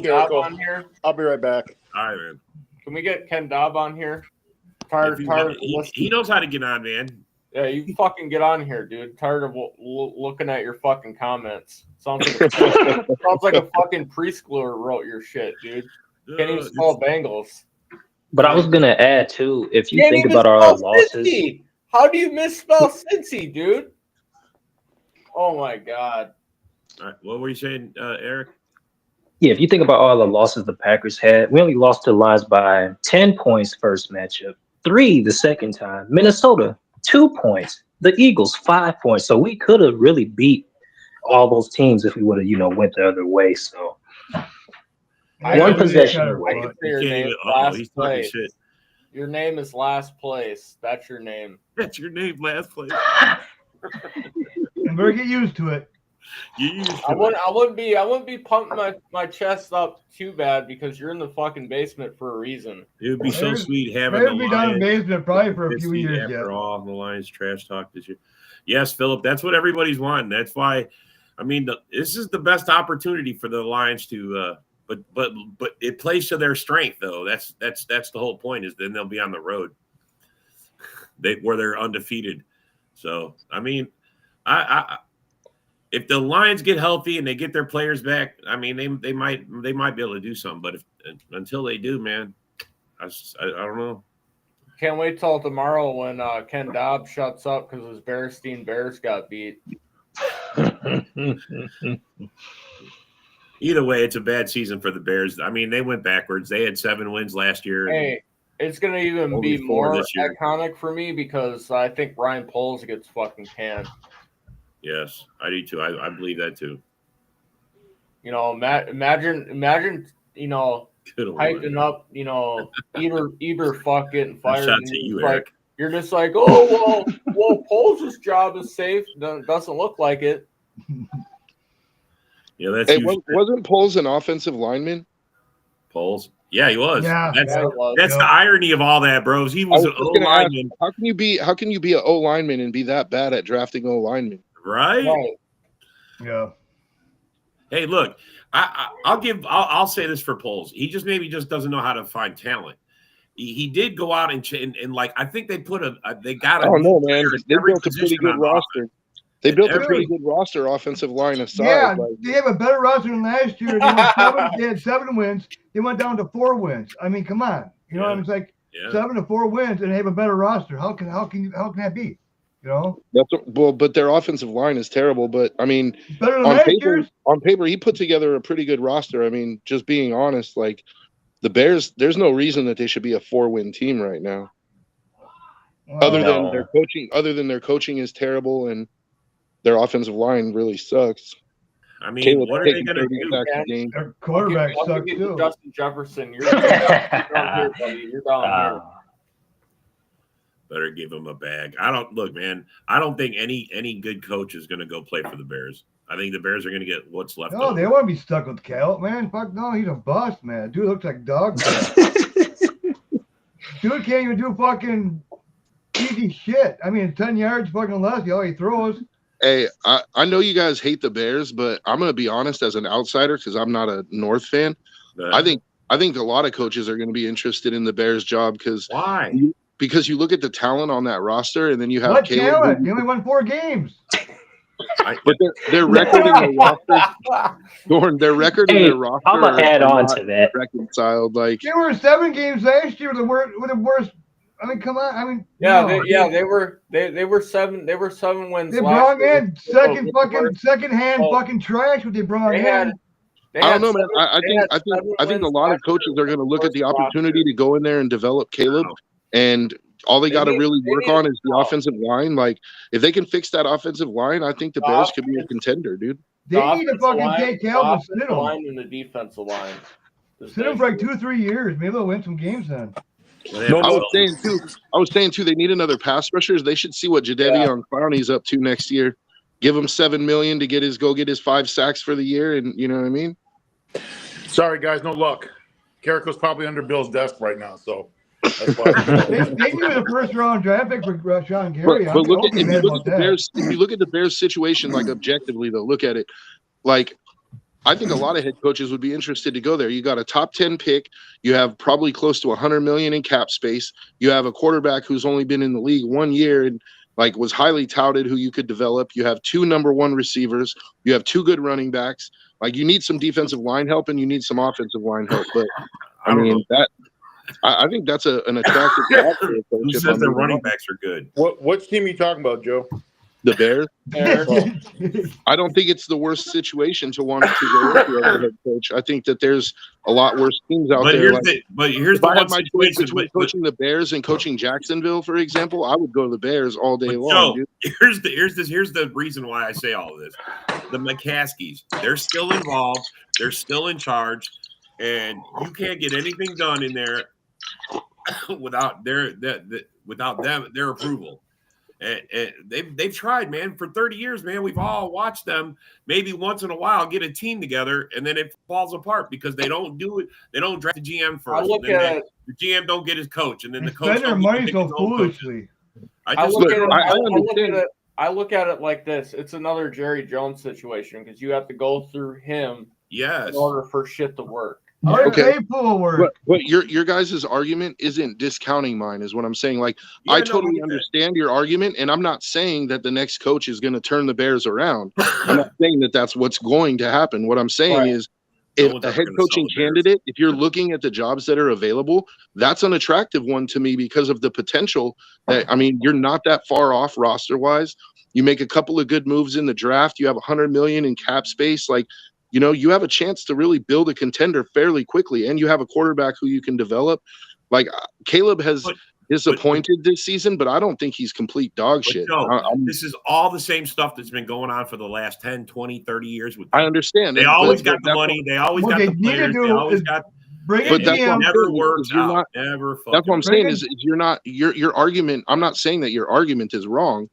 Carrico on here. I'll be right back. All right, man. Can we get Ken Dobb on here? He knows how to get on, man. Yeah, you fucking get on here, dude. Tired of looking at your fucking comments. Sounds like a fucking preschooler wrote your shit, dude. Can't even spell Bengals. But I was gonna add too, if you think about our losses. Cincy. How do you misspell Cincy, dude? Oh my god. All right, what were you saying, Eric? Yeah, if you think about all the losses the Packers had, we only lost to the Lions by 10 points first matchup, 3 the second time. Minnesota, 2 points. The Eagles, 5 points. So we could have really beat all those teams if we would have, went the other way. So Yeah, one we possession got away. it, but- Your can't name even. is Oh, last he's talking place. shit. Your name is last place. That's your name. That's your name, last place. And better get used to it. You used to I it. wouldn't be pumping my chest up too bad because you're in the fucking basement for a reason. It would be so Bears- sweet having Bears the be down in Lions. basement probably for a This few seat years after yet. all the Lions trash talk this year. Yes, Philip, that's what everybody's wanting. That's why, I mean, this is the best opportunity for the Lions to. But it plays to their strength though. That's the whole point. Is then they'll be on the road, where they're undefeated. So I mean, I if the Lions get healthy and they get their players back, I mean they might be able to do something. But until they do, man, I don't know. Can't wait till tomorrow when Ken Dobbs shuts up because his Bears got beat. Either way, it's a bad season for the Bears. I mean, they went backwards. They had 7 wins last year. Hey, it's going to even Only be 4 more this year. iconic for me because I think Ryan Poles gets fucking canned. Yes, I do too. I believe that too. Imagine, Good old hyping up, Eber fuck getting fired. Shots and at you, you're like, Eric. you're just like, oh well, Poles' job is safe. Doesn't look like it. Yeah, that's Hey, huge. wasn't Poles an offensive lineman? Poles. Yeah, he was. Yeah, that's yeah. that's the irony of all that, bros. He was an O lineman, How can you be an O lineman and be that bad at drafting O linemen? right? Right. Yeah. Hey, look, I'll say this for Poles. He maybe doesn't know how to find talent. He did go out and like I think they put they got I don't know, man. They every built a pretty position good on roster. offense. They built a Every- pretty good roster, offensive line aside. Yeah, like, they have a better roster than last year. They had 7 wins. They went down to 4 wins. I mean, come on. You know, Yeah. what I mean? It's like Yeah. 7 to 4 wins, and they have a better roster. How can that be? You know, but their offensive line is terrible. But I mean, it's better than on last paper, year's. he put together a pretty good roster. I mean, just being honest, like the Bears, there's no reason that they should be a 4-win team right now. Well, Other than No. their coaching is terrible and their offensive line really sucks. I mean, Caleb's what are they taking going to 30 do? sacks a game. their quarterback I'll sucks give you too. Justin Jefferson. You're down here, buddy. You're down here. Better give him a bag. I don't think any good coach is going to go play for the Bears. I think the Bears are going to get what's left. No, of they them. want to be stuck with Cal, man. Fuck no, he's a bust, man. Dude looks like dog. Dude can't even do fucking easy shit. I mean, 10 yards fucking less, all he throws. Hey, I know you guys hate the Bears, but I'm going to be honest as an outsider because I'm not a North fan. I think a lot of coaches are going to be interested in the Bears job Why? because you look at the talent on that roster, and then you have What Caleb. talent? They only won 4 games. But their record in their roster, Dorn, their record in Hey, their roster. I'm gonna add on to that. Reconciled, like They were 7 games last year with the worst. I mean, come on. I mean, Yeah, no. they were 7 wins. They last brought year. in Oh, second-hand Oh. fucking trash. What they brought They in. had. I don't know, man. I think a lot of coaches are going to look at the opportunity to go in there and develop Caleb, and all they got to really work on is the offensive line. Like, if they can fix that offensive line, I think the Bears could be a contender, dude. They need to fucking take Caleb and sit him. Line and the defensive line. Sit him for like 2 or 3 years. Maybe they'll win some games then. I was saying too, they need another pass rushers. They should see what Jadeveon Clowney's up to next year. Give him $7 million to get his 5 sacks for the year, and you know what I mean. Sorry, guys, no luck. Carrico's probably under Bill's desk right now, so that's why. They need a first-round draft pick for Sean Gary. But look at if you look at the Bears situation, like objectively, though, look at it. Like, I think a lot of head coaches would be interested to go there. You got a top 10 pick. You have probably close to $100 million in cap space. You have a quarterback who's only been in the league 1 year and like was highly touted, who you could develop. You have 2 number 1 receivers. You have 2 good running backs. Like, you need some defensive line help and you need some offensive line help. But I mean I think that's an attractive job for a coach. Who says their running backs are good? Which team are you talking about, Joe? The Bears. Bears. I don't think it's the worst situation to want to go into as a head coach. I think that there's a lot worse teams out But there. here's Like, here's if the I one had my choice situation. between coaching the Bears and coaching Jacksonville, for example, I would go to the Bears all day long. Joe, Dude. here's the reason why I say all of this. The McCaskies, they're still involved. They're still in charge, and you can't get anything done in there without their approval. And they've tried, man, for 30 years, man. We've all watched them maybe once in a while get a team together, and then it falls apart because they don't do it. They don't draft the GM first. The GM don't get his coach, and then the coach spend their money so foolishly. I look at it like this. It's another Jerry Jones situation because you have to go through him in order for shit to work. Okay. But your guys' argument isn't discounting mine, is what I'm saying. Like, I totally understand your argument, and I'm not saying that the next coach is going to turn the Bears around. I'm not saying that that's what's going to happen. What I'm saying is, if a head coaching candidate, if you're looking at the jobs that are available, that's an attractive one to me because of the potential that, I mean, you're not that far off roster-wise. You make a couple of good moves in the draft. You have $100 million in cap space. Like, you know, you have a chance to really build a contender fairly quickly, and you have a quarterback who you can develop. Like, Caleb has disappointed this season, but I don't think he's complete dog shit. This is all the same stuff that's been going on for the last 10, 20, 30 years. With I understand. They always got the money. They always got the players. They always got – but that's what never works out. Never. That's what I'm saying is you're not your argument. I'm not saying that your argument is wrong,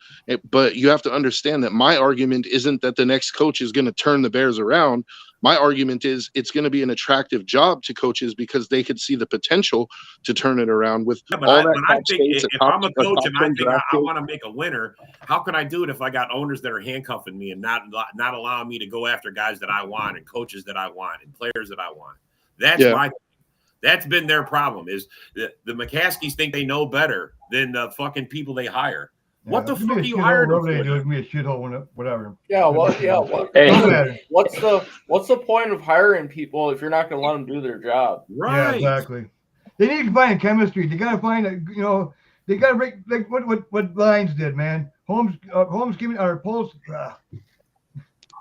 but you have to understand that my argument isn't that the next coach is going to turn the Bears around. My argument is it's going to be an attractive job to coaches because they could see the potential to turn it around with all that. I think if I'm a coach and I think I want to make a winner, how can I do it if I got owners that are handcuffing me and not allowing me to go after guys that I want and coaches that I want and players that I want? That's been their problem. Is the McCaskies think they know better than the fucking people they hire. What the fuck are you hiring them for? They do it, be a shithole, whatever. Yeah, well, yeah. What's the point of hiring people if you're not going to let them do their job? Right. Yeah, exactly. They need to find chemistry. They got to find they got to break like what Lions did, man. Holmes came in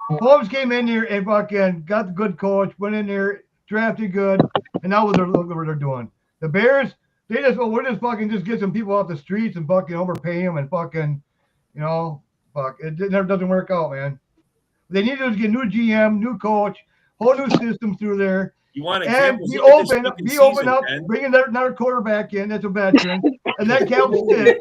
Holmes came in here and fucking got the good coach, went in there, drafted good, and now look what they're doing. The Bears, they we're just fucking just get some people off the streets and fucking overpay them and fucking, it never doesn't work out, man. They need to get new GM, new coach, whole new system through there. You want examples? Be open up, bringing another quarterback in. That's a veteran, and that counts too.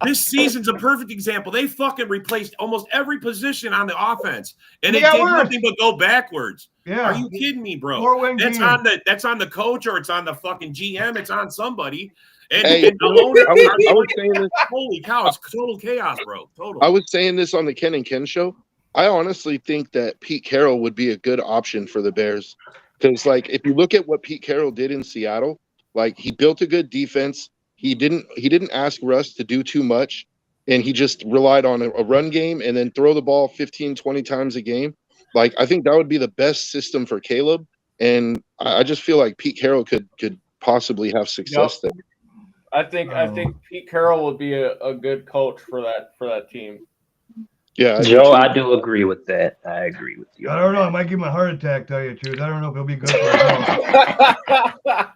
This season's a perfect example. They fucking replaced almost every position on the offense, and it did nothing but go backwards. Yeah, are you kidding me, bro? That's on the coach or it's on the fucking GM. It's on somebody. And, I was saying this. Holy cow! It's total chaos, bro. Total. I was saying this on the Ken and Ken show. I honestly think that Pete Carroll would be a good option for the Bears. Because, like, if you look at what Pete Carroll did in Seattle, like, he built a good defense. He didn't ask Russ to do too much, and he just relied on a run game and then throw the ball 15, 20 times a game. Like, I think that would be the best system for Caleb, and I just feel like Pete Carroll could possibly have success there. I think Pete Carroll would be a good coach for that team. Yeah, Joe, I do agree with that. I agree with you. I don't know. I might give him a heart attack, tell you the truth. I don't know if he'll be good for him.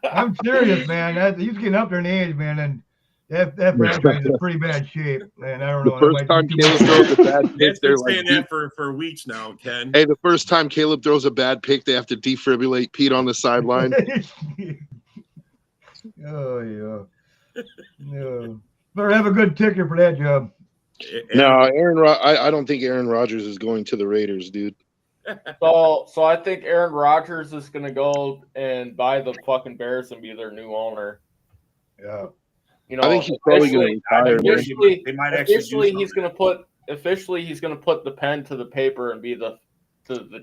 I'm serious, man. He's getting up there in age, man, and that franchise is in pretty bad shape, man. I don't know. The first time Caleb throws a bad pick, they're saying that for weeks now, Ken. Hey, the first time Caleb throws a bad pick, they have to defibrillate Pete on the sideline. Oh, yeah. No. Better have a good ticker for that job. No, I don't think Aaron Rodgers is going to the Raiders, dude. So I think Aaron Rodgers is going to go and buy the fucking Bears and be their new owner. Yeah. I think he's probably going to retire. Officially, he's going to put the pen to the paper and be the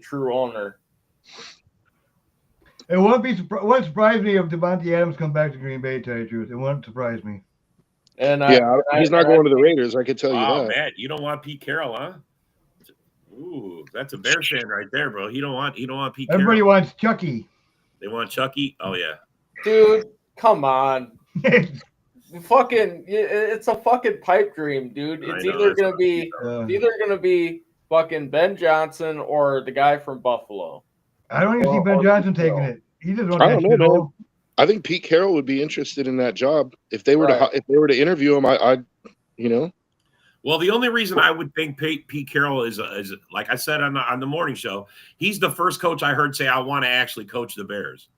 true owner. It wouldn't surprise me if Devontae Adams come back to Green Bay, to tell you the truth. It wouldn't surprise me. And he's not going to the Raiders. I can tell you that. Oh man, you don't want Pete Carroll, huh? Ooh, that's a Bears fan right there, bro. You don't want Pete. Everybody Carroll. wants Chucky. They want Chucky. Oh yeah, dude, come on. fucking, it's a fucking pipe dream, dude. It's either gonna be fucking Ben Johnson or the guy from Buffalo. I don't even see Ben Johnson taking it. He just wants I that don't know, shit man. hole. I think Pete Carroll would be interested in that job if they were to interview him. I'd you know. Well, the only reason I would think Pete Carroll is like I said on the morning show, he's the first coach I heard say I want to actually coach the Bears.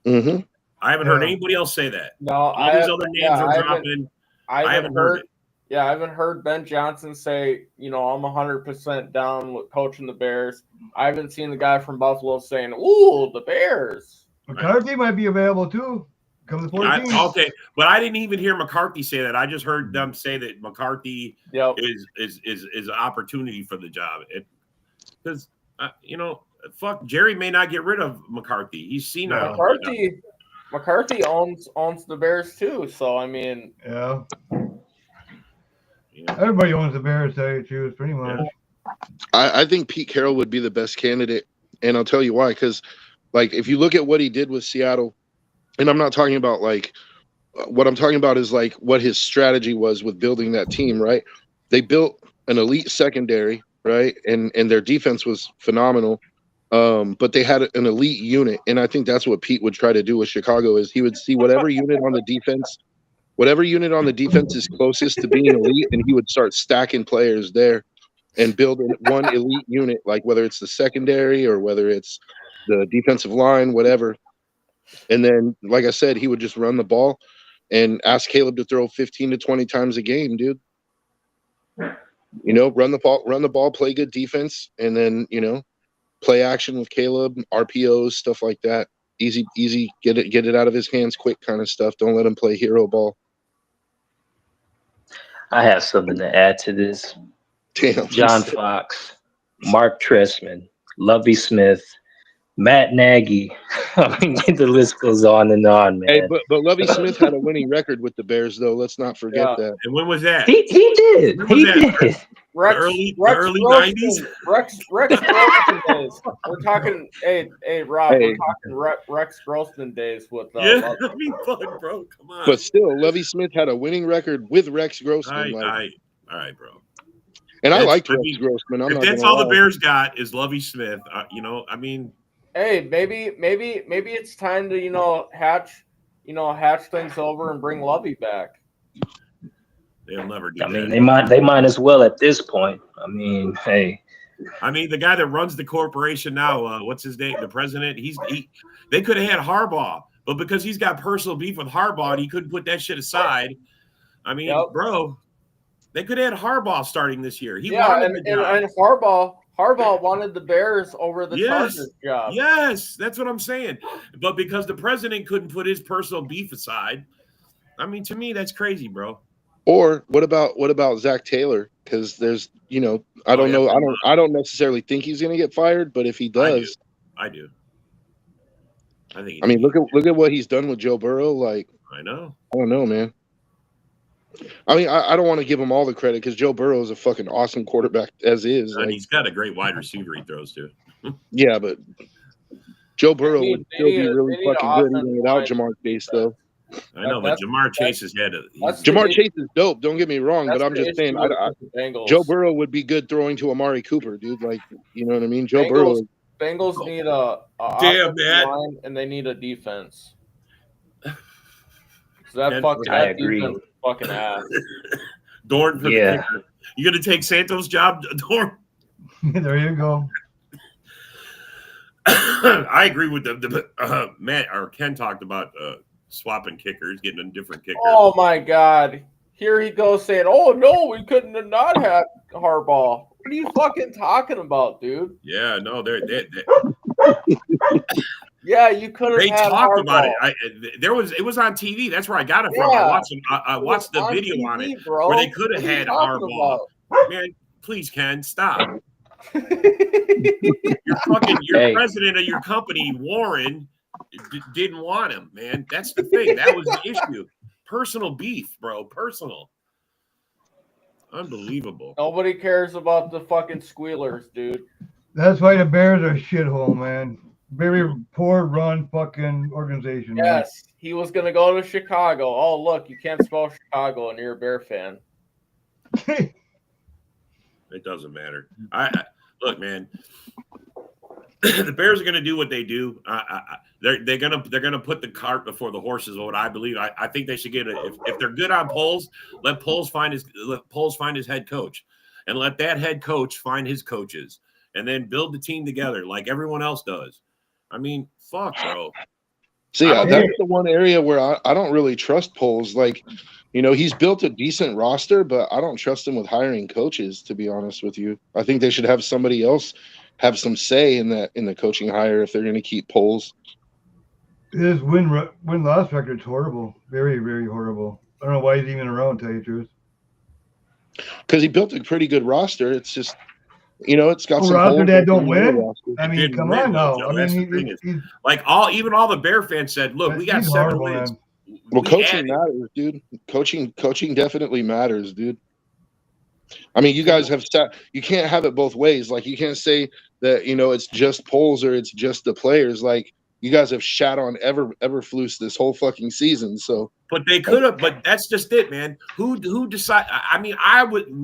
Mm-hmm. I haven't heard anybody else say that. No, all these other names are dropping. I haven't heard it. Yeah, I haven't heard Ben Johnson say, I'm 100% down with coaching the Bears. I haven't seen the guy from Buffalo saying, "Ooh, the Bears." McCarthy might be available too. Come the 14th. Okay, but I didn't even hear McCarthy say that. I just heard them say that McCarthy is an opportunity for the job. Because fuck, Jerry may not get rid of McCarthy. He's seen McCarthy owns the Bears too. So I mean, yeah. Everybody owns the Bears, to tell you the truth, pretty much. I think Pete Carroll would be the best candidate, and I'll tell you why. Because, like, if you look at what he did with Seattle, and I'm not talking about what I'm talking about is like what his strategy was with building that team. Right? They built an elite secondary, right, and their defense was phenomenal. But they had an elite unit, and I think that's what Pete would try to do with Chicago. Is he would see whatever unit on the defense is closest to being elite, and he would start stacking players there and build one elite unit, like whether it's the secondary or whether it's the defensive line, whatever. And then, like I said, he would just run the ball and ask Caleb to throw 15 to 20 times a game, dude. Run the ball, play good defense, and then, play action with Caleb, RPOs, stuff like that. Easy, get it out of his hands quick kind of stuff. Don't let him play hero ball. I have something to add to this. Damn. John Fox, Mark Trestman, Lovie Smith, Matt Nagy. I mean, the list goes on and on, man. Hey, but Lovie Smith had a winning record with the Bears, though. Let's not forget that. And when was that? He did. He did. Early 90s. Rex Grossman days. We're talking. Hey, Rob. We're talking Rex Grossman days with. Fuck, bro. Come on. But still, Lovie Smith had a winning record with Rex Grossman. All right, bro. And I liked Rex Grossman. If that's all the Bears got is Lovie Smith, I mean. Hey, maybe it's time to hatch things over and bring Lovey back. They'll never do that. I mean, they might as well at this point. I mean, hey. I mean, the guy that runs the corporation now, what's his name? The president. They could have had Harbaugh, but because he's got personal beef with Harbaugh, and he couldn't put that shit aside. I mean, bro, they could have had Harbaugh starting this year. He wanted the job. And Harbaugh wanted the Bears over the Chargers job. Yes, that's what I'm saying. But because the president couldn't put his personal beef aside, I mean, to me, that's crazy, bro. Or what about Zach Taylor? Because there's, I don't know. I don't necessarily think he's going to get fired, but if he does, I do. I think. I mean, look at what he's done with Joe Burrow. Like, I know. I don't know, man. I mean, I don't want to give him all the credit because Joe Burrow is a fucking awesome quarterback as is. And he's got a great wide receiver he throws to. Yeah, but Joe Burrow would still be really fucking good even without Jamar Chase, though. I know, but Jamar Chase has had Jamar Chase is dope. Don't get me wrong, but I'm just saying, Joe Burrow would be good throwing to Amari Cooper, dude. Like, you know what I mean? Bengals need a line and they need a defense. So I agree. Defense fucking ass. Dorn for the kicker. You gonna take Santos' job, Dorn? There you go. I agree with Matt or Ken talked about swapping kickers, getting a different kicker. Oh my God! Here he goes saying, "Oh no, we couldn't have not had Harbaugh." What are you fucking talking about, dude? Yeah, no, they're yeah, you could have. They had talked Harbaugh. about it. It was on TV. That's where I got it from. Yeah. I watched the video TV, on it bro. where they could have had Harbaugh. About? Man, please, Ken, stop. Your president of your company, Warren, didn't want him, man. That's the thing. That was the issue. Personal beef, bro. Personal. Unbelievable. Nobody cares about the fucking squealers, dude. That's why the Bears are a shithole, man. Very poor run fucking organization. Yes, he was going to go to Chicago. Oh, look, you can't spell Chicago and you're a Bear fan. It doesn't matter. I look, man. The Bears are going to do what they do. They're gonna put the cart before the horses. What I believe. I think they should get it if they're good on polls. Let Poles find his head coach, and let that head coach find his coaches, and then build the team together like everyone else does. I mean, fuck, bro. See, that's the one area where I don't really trust Poles. Like, he's built a decent roster, but I don't trust him with hiring coaches, to be honest with you. I think they should have somebody else have some say in the coaching hire if they're going to keep Poles. His win-loss record's horrible. Very, very horrible. I don't know why he's even around, to tell you the truth. Because he built a pretty good roster. It's just, it's got some roster holes that don't win. I mean, come on now. I mean, he's like all the Bear fans said, "Look, we got 7 wins." Well, coaching matters, dude. Coaching definitely matters, dude. I mean, you guys have you can't have it both ways. Like, you can't say that it's just Poles or it's just the players. Like, you guys have shat on Eberflus this whole fucking season. So, but they could have. But that's just it, man. Who decide? I mean,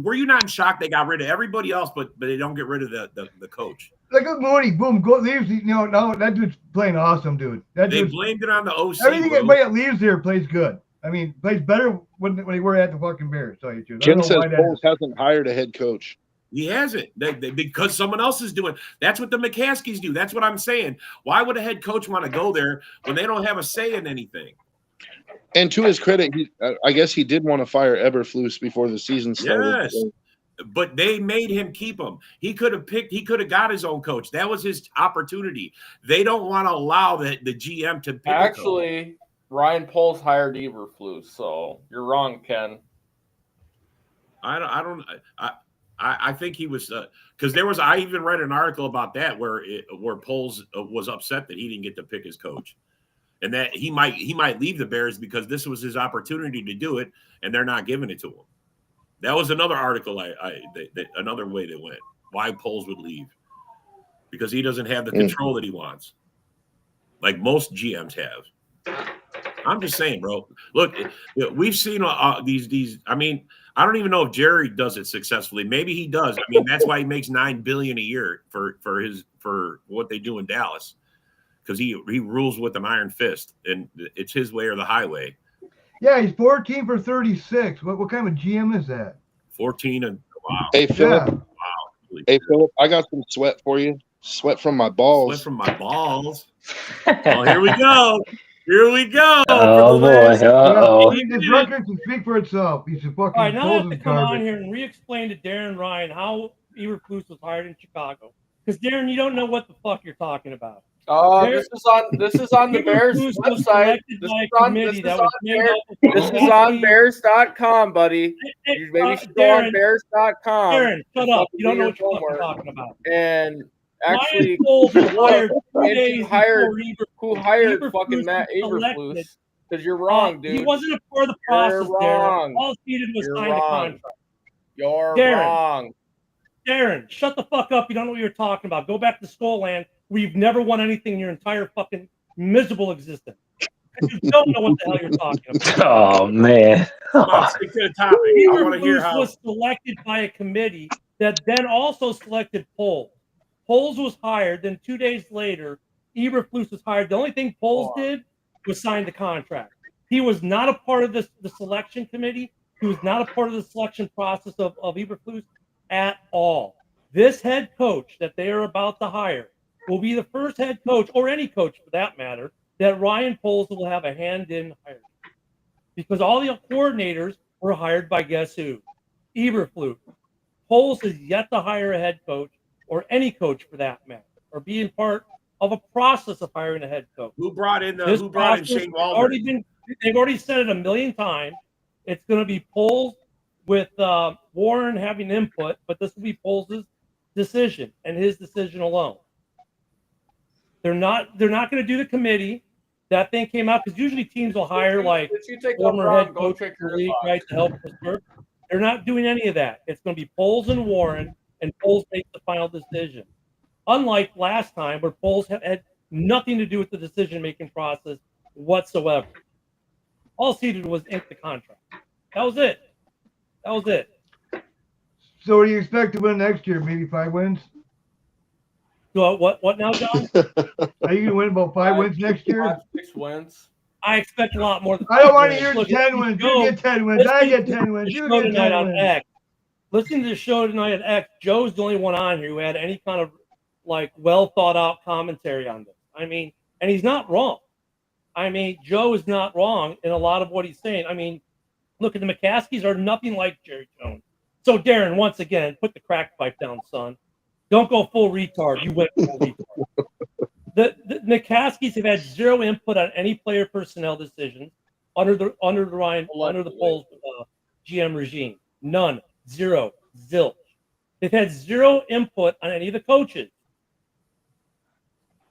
were you not in shock they got rid of everybody else, but they don't get rid of the coach? Like a Mooney, boom, go leaves. No, that dude's playing awesome, dude. They blamed it on the OC. Everybody that leaves here plays good. I mean, plays better when they were at the fucking Bears. Tell you the truth. Jim says Poles hasn't hired a head coach. He hasn't. Because someone else is doing. That's what the McCaskies do. That's what I'm saying. Why would a head coach want to go there when they don't have a say in anything? And to his credit, I guess he did want to fire Eberflus before the season started. Yes. But they made him keep him. He could have got his own coach. That was his opportunity. They don't want to allow the GM to pick. Actually, Ryan Poles hired Eberflus, so you're wrong, Ken. I think he was because I even read an article about that where Poles was upset that he didn't get to pick his coach, and that he might leave the Bears because this was his opportunity to do it, and they're not giving it to him. That was another article. Another way they went. Why Poles would leave because he doesn't have the control that he wants, like most GMs have. I'm just saying, bro. Look, we've seen these. I mean, I don't even know if Jerry does it successfully. Maybe he does. I mean, that's why he makes $9 billion a year for what they do in Dallas, because he rules with an iron fist, and it's his way or the highway. Yeah, he's 14 for 36. What kind of GM is that? 14 and wow. Hey Philip. Yeah. Wow. Hey Philip, I got some sweat for you. Sweat from my balls. Sweat from my balls. Oh, here we go. Here we go. Oh boy. His record can speak for itself. He's a fucking. All right, now I have to come on here and re-explain to Darren Ryan how Eberflus was hired in Chicago. Because Darren, you don't know what the fuck you're talking about. This is on the Bears website. This is on Bears.com, buddy. You maybe should go on Bears.com. Darren, shut up. You don't know what you're talking about. And actually, who hired fucking Matt Eberflus? Because you're wrong, dude. He wasn't a part of the process. You're wrong. All he did was sign the contract. You're wrong. Darren, shut the fuck up. You don't know what you're talking about. Go back to Skullland, where you've never won anything in your entire fucking miserable existence. You don't know what the hell you're talking about. Oh, man. Stick to the topic. I want to hear how. Was selected by a committee that then also selected Poles. Poles was hired. Then 2 days later, Eberflus was hired. The only thing Poles did was sign the contract. He was not a part of the selection committee. He was not a part of the selection process of Eberflus at all. This head coach that they are about to hire will be the first head coach, or any coach for that matter, that Ryan Poles will have a hand in hiring. Because all the coordinators were hired by guess who? Eberflus. Poles is yet to hire a head coach, or any coach for that matter, or being part of a process of hiring a head coach. Who brought in Shane Waldron? They've already said it a million times. It's going to be Poles with Warren having input, but this will be Poles' decision and his decision alone. They're not going to do the committee. That thing came out because usually teams will hire former head coach of the league, right, to help us work. They're not doing any of that. It's going to be Poles and Warren, and Poles makes the final decision. Unlike last time, where Poles had nothing to do with the decision-making process whatsoever. All he did was ink the contract. That was it. So what do you expect to win next year? Maybe 5 wins? So what now, John? Are you gonna win about 5 wins next year? 6 wins. I expect a lot more than I don't want to wins. hear Look, 10 wins. You get 10 wins. I get 10 wins. You get 10 on wins. X. Listen to the show tonight at X. Joe's the only one on here who had any kind of like well thought out commentary on this. I mean, and he's not wrong. I mean, Joe is not wrong in a lot of what he's saying. I mean, look, at the McCaskies are nothing like Jerry Jones. So Darren, once again, put the crack pipe down, son. Don't go full retard. You went full retard. The McCaskies have had zero input on any player personnel decisions under the Poles GM regime. None. Zero. Zilch. They've had zero input on any of the coaches.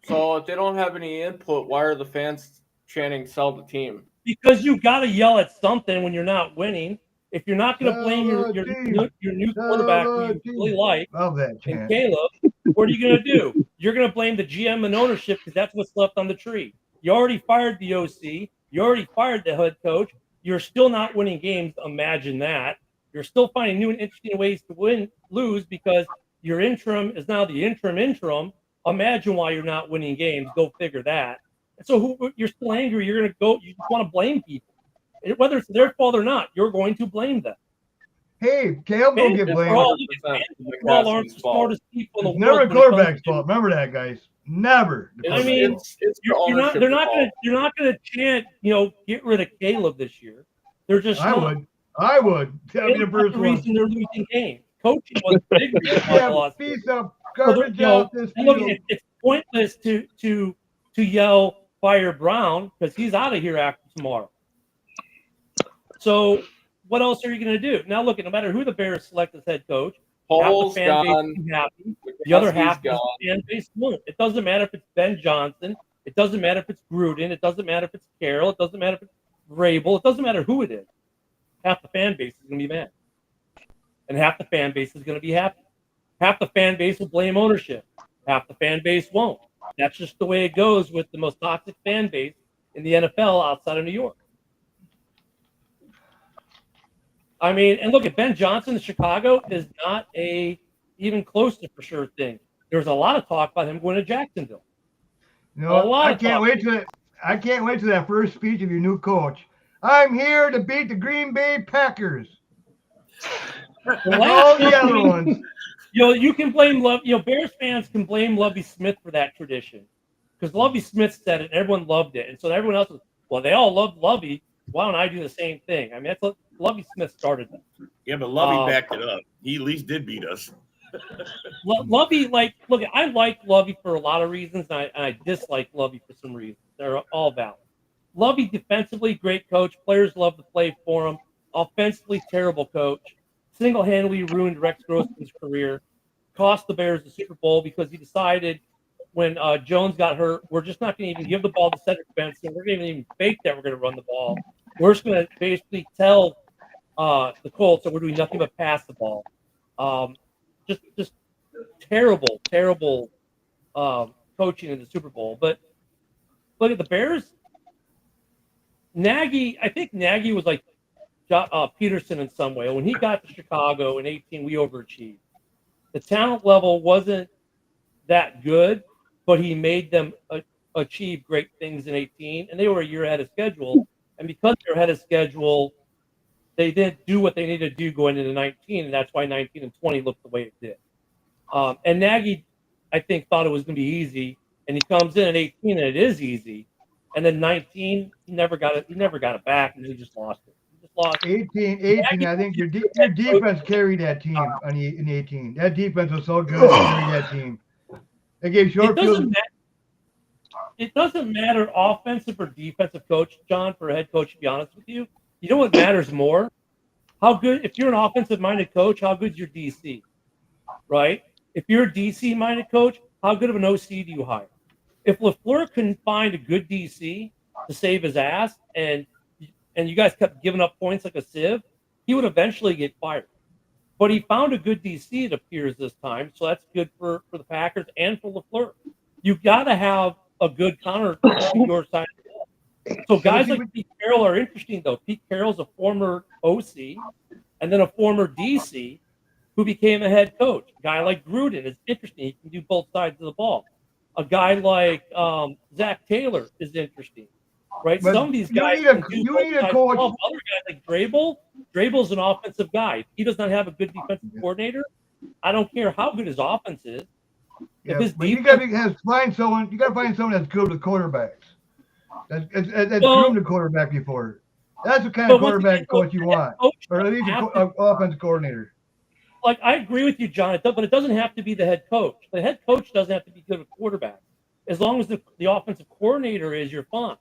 So if they don't have any input, why are the fans chanting "sell the team"? Because you got to yell at something when you're not winning. If you're not going to blame your new quarterback who you really like, and Caleb, what are you going to do? You're going to blame the GM and ownership because that's what's left on the tree. You already fired the OC. You already fired the head coach. You're still not winning games. Imagine that. You're still finding new and interesting ways to lose because your interim is now the interim. Imagine why you're not winning games. Go figure that. And so you're still angry. You're going to go. You just want to blame people. Whether it's their fault or not, you're going to blame them. Hey, Caleb don't get blamed. All aren't the smartest people in the world. Never a quarterback's fault. Remember that, guys. Never. I mean, they're not going to chant, get rid of Caleb this year. They're just I would. That'd be the first one. Reason they're losing games. Coaching was the big reason why they lost. Piece of garbage off this field. Look, it's pointless to yell fire Brown because he's out of here after tomorrow. So what else are you going to do? Now, look, no matter who the Bears select as head coach, Poles half the fan gone. base is happy. The other half of the fan base won't. It doesn't matter if it's Ben Johnson. It doesn't matter if it's Gruden. It doesn't matter if it's Carroll. It doesn't matter if it's Vrabel. It doesn't matter who it is. Half the fan base is going to be mad. And half the fan base is going to be happy. Half the fan base will blame ownership. Half the fan base won't. That's just the way it goes with the most toxic fan base in the NFL outside of New York. I mean, and look at Ben Johnson in Chicago is not even close to for sure thing. There's a lot of talk about him going to Jacksonville. I can't wait to that first speech of your new coach. I'm here to beat the Green Bay Packers. All the other ones. You can blame Bears fans can blame Lovie Smith for that tradition because Lovie Smith said it and everyone loved it. And so everyone else was, well, they all loved Lovie. Why don't I do the same thing? I mean, that's what Lovie Smith started that. Yeah, but Lovie backed it up. He at least did beat us. Lovie, look, I like Lovie for a lot of reasons, and I dislike Lovie for some reasons. They're all valid. Lovie, defensively, great coach. Players love to play for him. Offensively, terrible coach. Single-handedly ruined Rex Grossman's career. Cost the Bears the Super Bowl because he decided when Jones got hurt, we're just not going to even give the ball to Cedric Benson. We're going to even fake that we're going to run the ball. We're just going to basically tell the Colts that we're doing nothing but pass the ball. Just terrible coaching in the Super Bowl. But look at the Bears. I think Nagy was like Peterson in some way. When he got to Chicago in 2018, we overachieved. The talent level wasn't that good, but he made them achieve great things in 2018, and they were a year ahead of schedule. And because they're ahead of schedule, they didn't do what they needed to do going into 2019, and that's why 2019 and 20 looked the way it did. And Nagy, I think, thought it was going to be easy, and he comes in at 2018, and it is easy. And then 2019, he never got it back, and he just lost it. 18, I think your defense carried that team in 18. That defense was so good to carry that team. They gave short field. It doesn't matter offensive or defensive coach, John, for a head coach, to be honest with you. You know what matters more? How good, if you're an offensive-minded coach, how good is your DC, right? If you're a DC-minded coach, how good of an OC do you hire? If LaFleur couldn't find a good DC to save his ass and you guys kept giving up points like a sieve, he would eventually get fired. But he found a good DC, it appears, this time, so that's good for the Packers and for LaFleur. You've got to have a good counter to your side of the ball. So guys like Pete Carroll are interesting, though. Pete Carroll's a former OC and then a former DC who became a head coach. A guy like Gruden is interesting. He can do both sides of the ball. A guy like Zach Taylor is interesting, right? But some of these you guys need a- can do you both need a sides of the coach- ball. Other guys like Drabel's an offensive guy. If he does not have a good defensive coordinator, I don't care how good his offense is. Yeah, If his but you defense, got to find someone. You got to find someone that's good with quarterbacks. That's Well- groomed a quarterback before. That's the kind But of once quarterback again, coach you the want, head coach or at least doesn't an offense coordinator. like I agree with you, John, but it doesn't have to be the head coach. The head coach doesn't have to be good with quarterback. As long as the offensive coordinator is, you're fine.